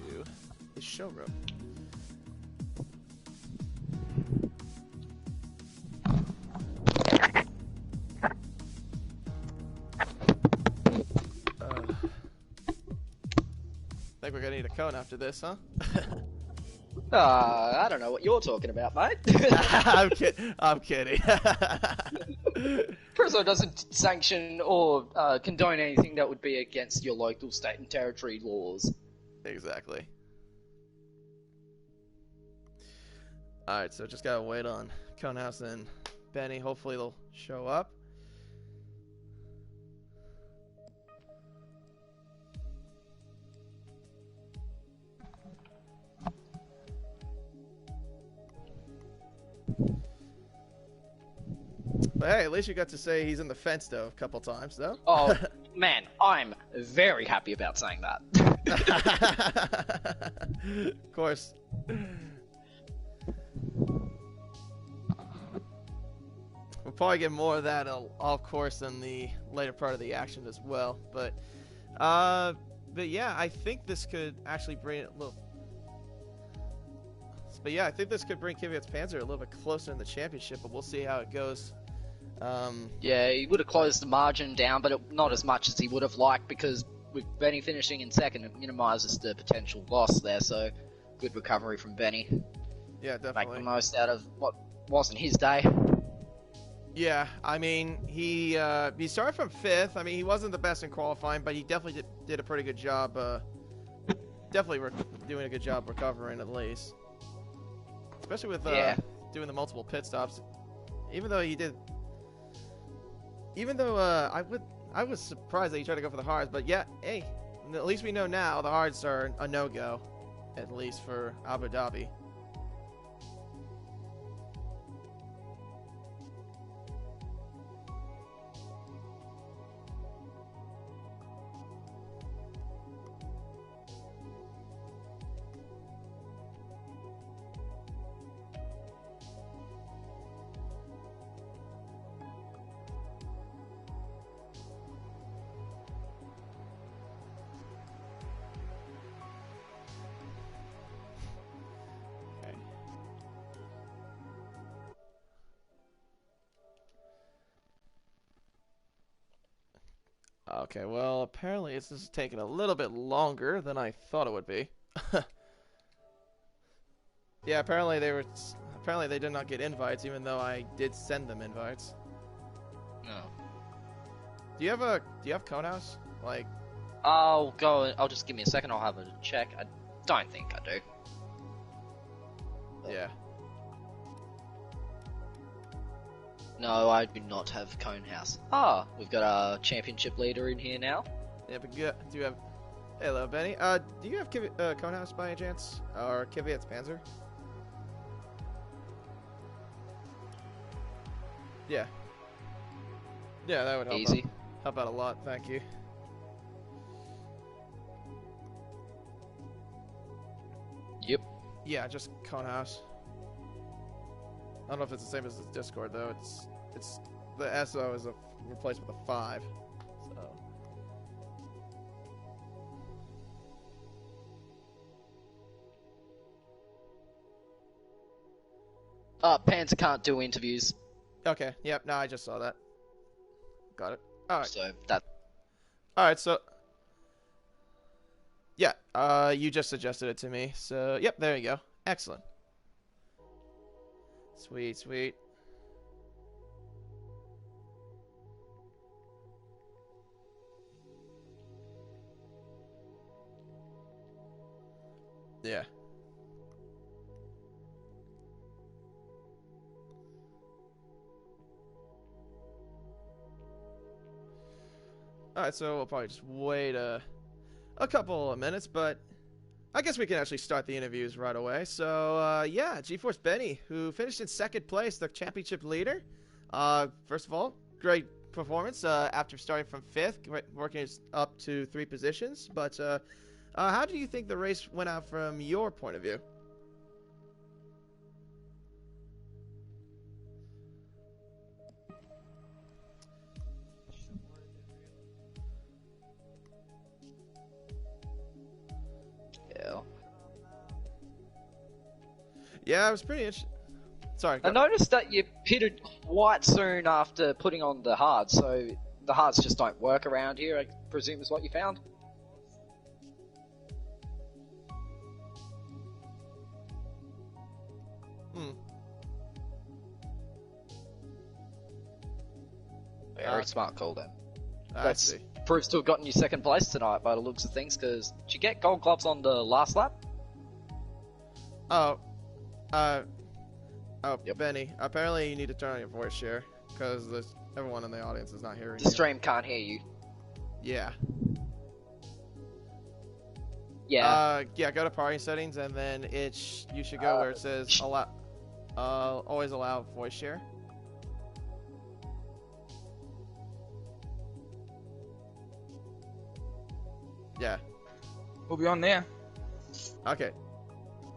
the showroom. I think we're gonna need a cone after this, huh? I don't know what you're talking about, mate. I'm kidding. Prezzo doesn't sanction or condone anything that would be against your local state and territory laws. Exactly. Alright, so just gotta wait on Conehouse and Benny. Hopefully they'll show up. hey, at least you got to say he's in the fence, though, a couple times, though. Oh, man, I'm very happy about saying that. Of course. We'll probably get more of that, of course, in the later part of the action as well. But yeah, I think this could actually bring it a little. But yeah, I think this could bring Kvyat's Panzer a little bit closer in the championship, but we'll see how it goes. Yeah, he would have closed the margin down, but not as much as he would have liked, because with Benny finishing in second, it minimises the potential loss there. So, good recovery from Benny. Yeah, definitely. Make the most out of what wasn't his day. Yeah, I mean, he started from 5th. I mean, he wasn't the best in qualifying, but he definitely did a pretty good job. Definitely doing a good job recovering, at least. Especially with doing the multiple pit stops. Even though I was surprised that he tried to go for the hards, but yeah, hey, at least we know now the hards are a no-go, at least for Abu Dhabi. Okay, well, apparently this is taking a little bit longer than I thought it would be. Yeah, apparently they did not get invites, even though I did send them invites. No. Do you have Conehouse? Like, I'll just give me a second, I'll have a check. I don't think I do. yeah. No, I do not have Conehouse. Ah, we've got our championship leader in here now. Yeah, but do you have? Hello, Benny. Do you have Conehouse by any chance, or Kvyat's Panzer? Yeah. Yeah, that would help. Easy. Help out a lot. Thank you. Yep. Yeah, just Conehouse. I don't know if it's the same as the Discord though. It's the SO is replaced with a 5. Panzer can't do interviews. Okay. Yep. No, I just saw that. Got it. All right. So that. All right. So. Yeah. You just suggested it to me. So yep. There you go. Excellent. Sweet. Sweet. Yeah. Alright, so we'll probably just wait a couple of minutes, but I guess we can actually start the interviews right away. So, yeah, GeForce Benny, who finished in 2nd place, the championship leader. First of all, great performance after starting from 5th, working up to 3 positions. But how do you think the race went out from your point of view? Yeah, it was pretty interesting. Sorry. I noticed that you pitted quite soon after putting on the hards, so the hards just don't work around here, I presume is what you found? Very smart call then. That's proves to have gotten you 2nd place tonight by the looks of things, because did you get gold gloves on the last lap? Yep. Benny, apparently you need to turn on your voice share, because everyone in the audience is not hearing you. The stream can't hear you. Yeah. Yeah. Yeah, go to party settings, and then you should go where it says always allow voice share. Yeah. We'll be on now. Okay.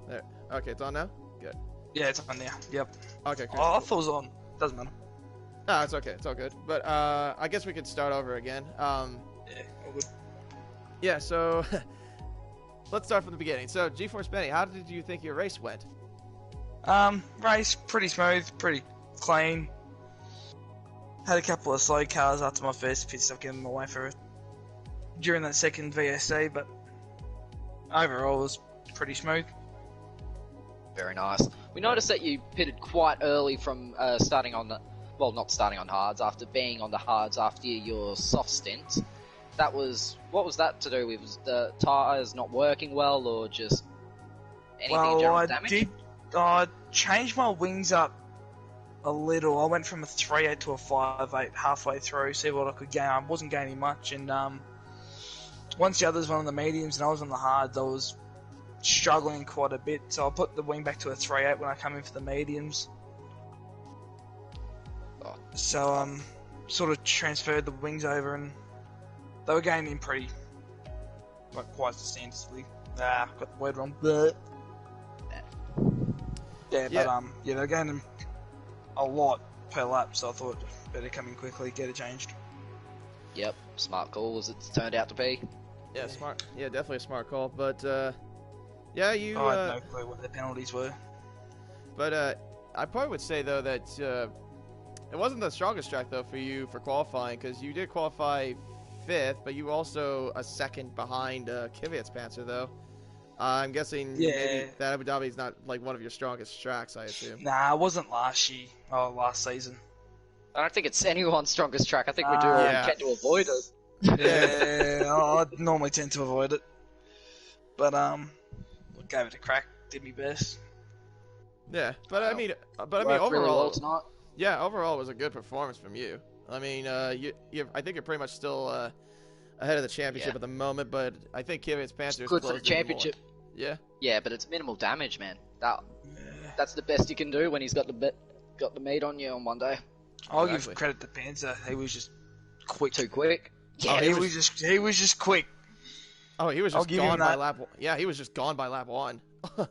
There. Okay, it's on now? Good. Yeah, it's on now. Yep. Okay, cool. Oh, I thought it was on. Doesn't matter. No, it's okay. It's all good. But I guess we could start over again. Yeah, all good. Yeah, so let's start from the beginning. So, GeForce Benny, how did you think your race went? Race pretty smooth, pretty clean. Had a couple of slow cars after my first pit stop getting away for it during that second VSC, but overall it was pretty smooth. Very nice. We noticed that you pitted quite early from starting on the, well, not starting on hards, after being on the hards after your soft stint. That was, what was that to do with? Was the tyres not working well, or just anything in general damage? I changed my wings up a little. I went from a 3.8 to a 5.8 halfway through, see what I could gain. I wasn't gaining much, and once the others went on the mediums and I was on the hards, I was struggling quite a bit, so I put the wing back to a 3.8 when I come in for the mediums. So sort of transferred the wings over, and they were going in pretty, like, quite substantially. Got the word wrong. Yeah, but yeah, they're going in a lot per lap, so I thought better come in quickly, get it changed. Yep, smart call as it's turned out to be. Yeah, smart. Yeah, definitely a smart call. But yeah, you. I had no clue what the penalties were. But I probably would say though that it wasn't the strongest track though for you for qualifying, because you did qualify 5th, but you were also a second behind Kvyat's Panzer though. I'm guessing maybe that Abu Dhabi is not like one of your strongest tracks, I assume. Nah, it wasn't last season. I don't think it's anyone's strongest track. I think we do tend to avoid it. Yeah, I normally tend to avoid it. But gave it a crack, did my best. Yeah, but I mean overall, really well tonight. Yeah, overall it was a good performance from you. I mean, I think you're pretty much still ahead of the championship at the moment, but I think Kvyat's Panzer is good for the championship. Yeah. Yeah, but it's minimal damage, man. That's the best you can do when he's got the meat on you on one day. I'll give credit to Panzer. He was just quick. Too quick. Yeah, he was just quick. Oh, he was just gone by lap. Yeah, he was just gone by lap 1. It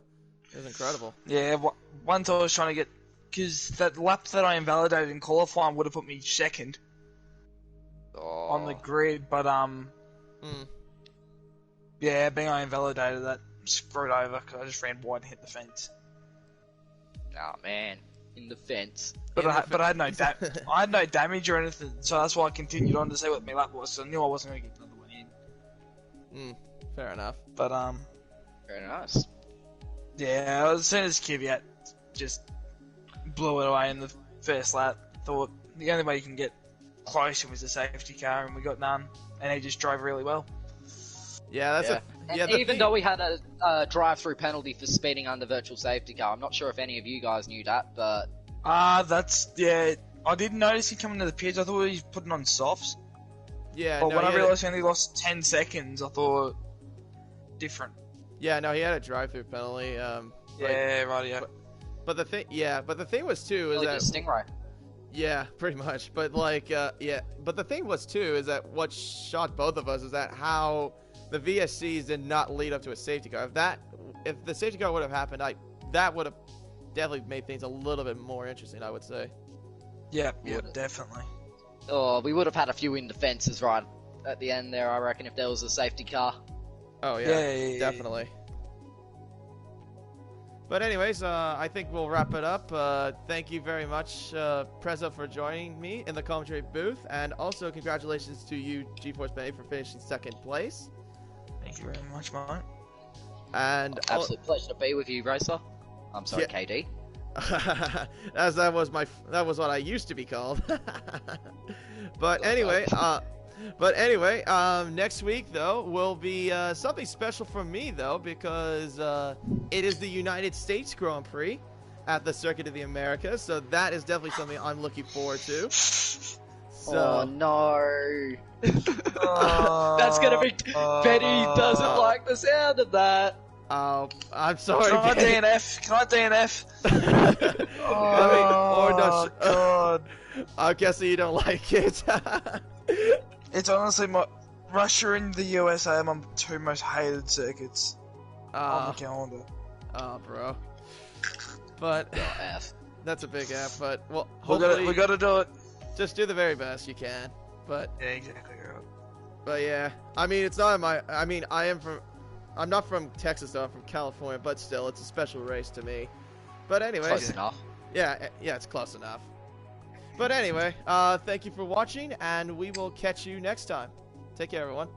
was incredible. Yeah, once I was trying to get, because that lap that I invalidated in qualifying would have put me second on the grid, but yeah, being I invalidated, that screwed over because I just ran wide and hit the fence. Oh man, in the fence. But I had no damage or anything, so that's why I continued on to see what my lap was. So I knew I wasn't going to get another one in. Fair enough. But very nice. Yeah, as soon as Kvyat just blew it away in the first lap, thought the only way you can get closer was a safety car, and we got none, and he just drove really well. Yeah, that's even though we had a drive-through penalty for speeding under virtual safety car, I'm not sure if any of you guys knew that, but I didn't notice him coming to the pits. I thought he was putting on softs. Yeah, but when I realised he only lost 10 seconds, I thought different. Yeah, no, he had a drive-through penalty. Yeah, right. But the thing was too is that Stingray. Yeah, pretty much. But like, but the thing was too is that what shocked both of us is that how the VSCs did not lead up to a safety car. If the safety car would have happened, that would have definitely made things a little bit more interesting, I would say. Yeah, definitely. Oh, we would have had a few in defenses right at the end there, I reckon, if there was a safety car. Oh yeah, definitely. But anyways, I think we'll wrap it up. Thank you very much, Prezzo, for joining me in the commentary booth, and also congratulations to you, GeForce Benny, for finishing 2nd place. Thank you very much, mate. And absolute pleasure to be with you, Racer. I'm sorry, KD. That was what I used to be called. But anyway, next week though will be something special for me though, because it is the United States Grand Prix at the Circuit of the Americas, so that is definitely something I'm looking forward to. So, oh no. That's gonna be Betty doesn't like the sound of that. Oh, I'm sorry. Can I DNF? God. I'm guessing you don't like it. It's honestly Russia and the USA are my two most hated circuits on the calendar. Oh, bro. But F. that's a big F. But well, We hopefully, gotta do it. just do the very best you can. But Yeah, exactly right. But yeah, I mean, it's not my. I mean, I'm not from Texas though. I'm from California, but still, it's a special race to me. But anyway, Close enough. yeah, it's close enough. But anyway, thank you for watching, and we will catch you next time. Take care, everyone.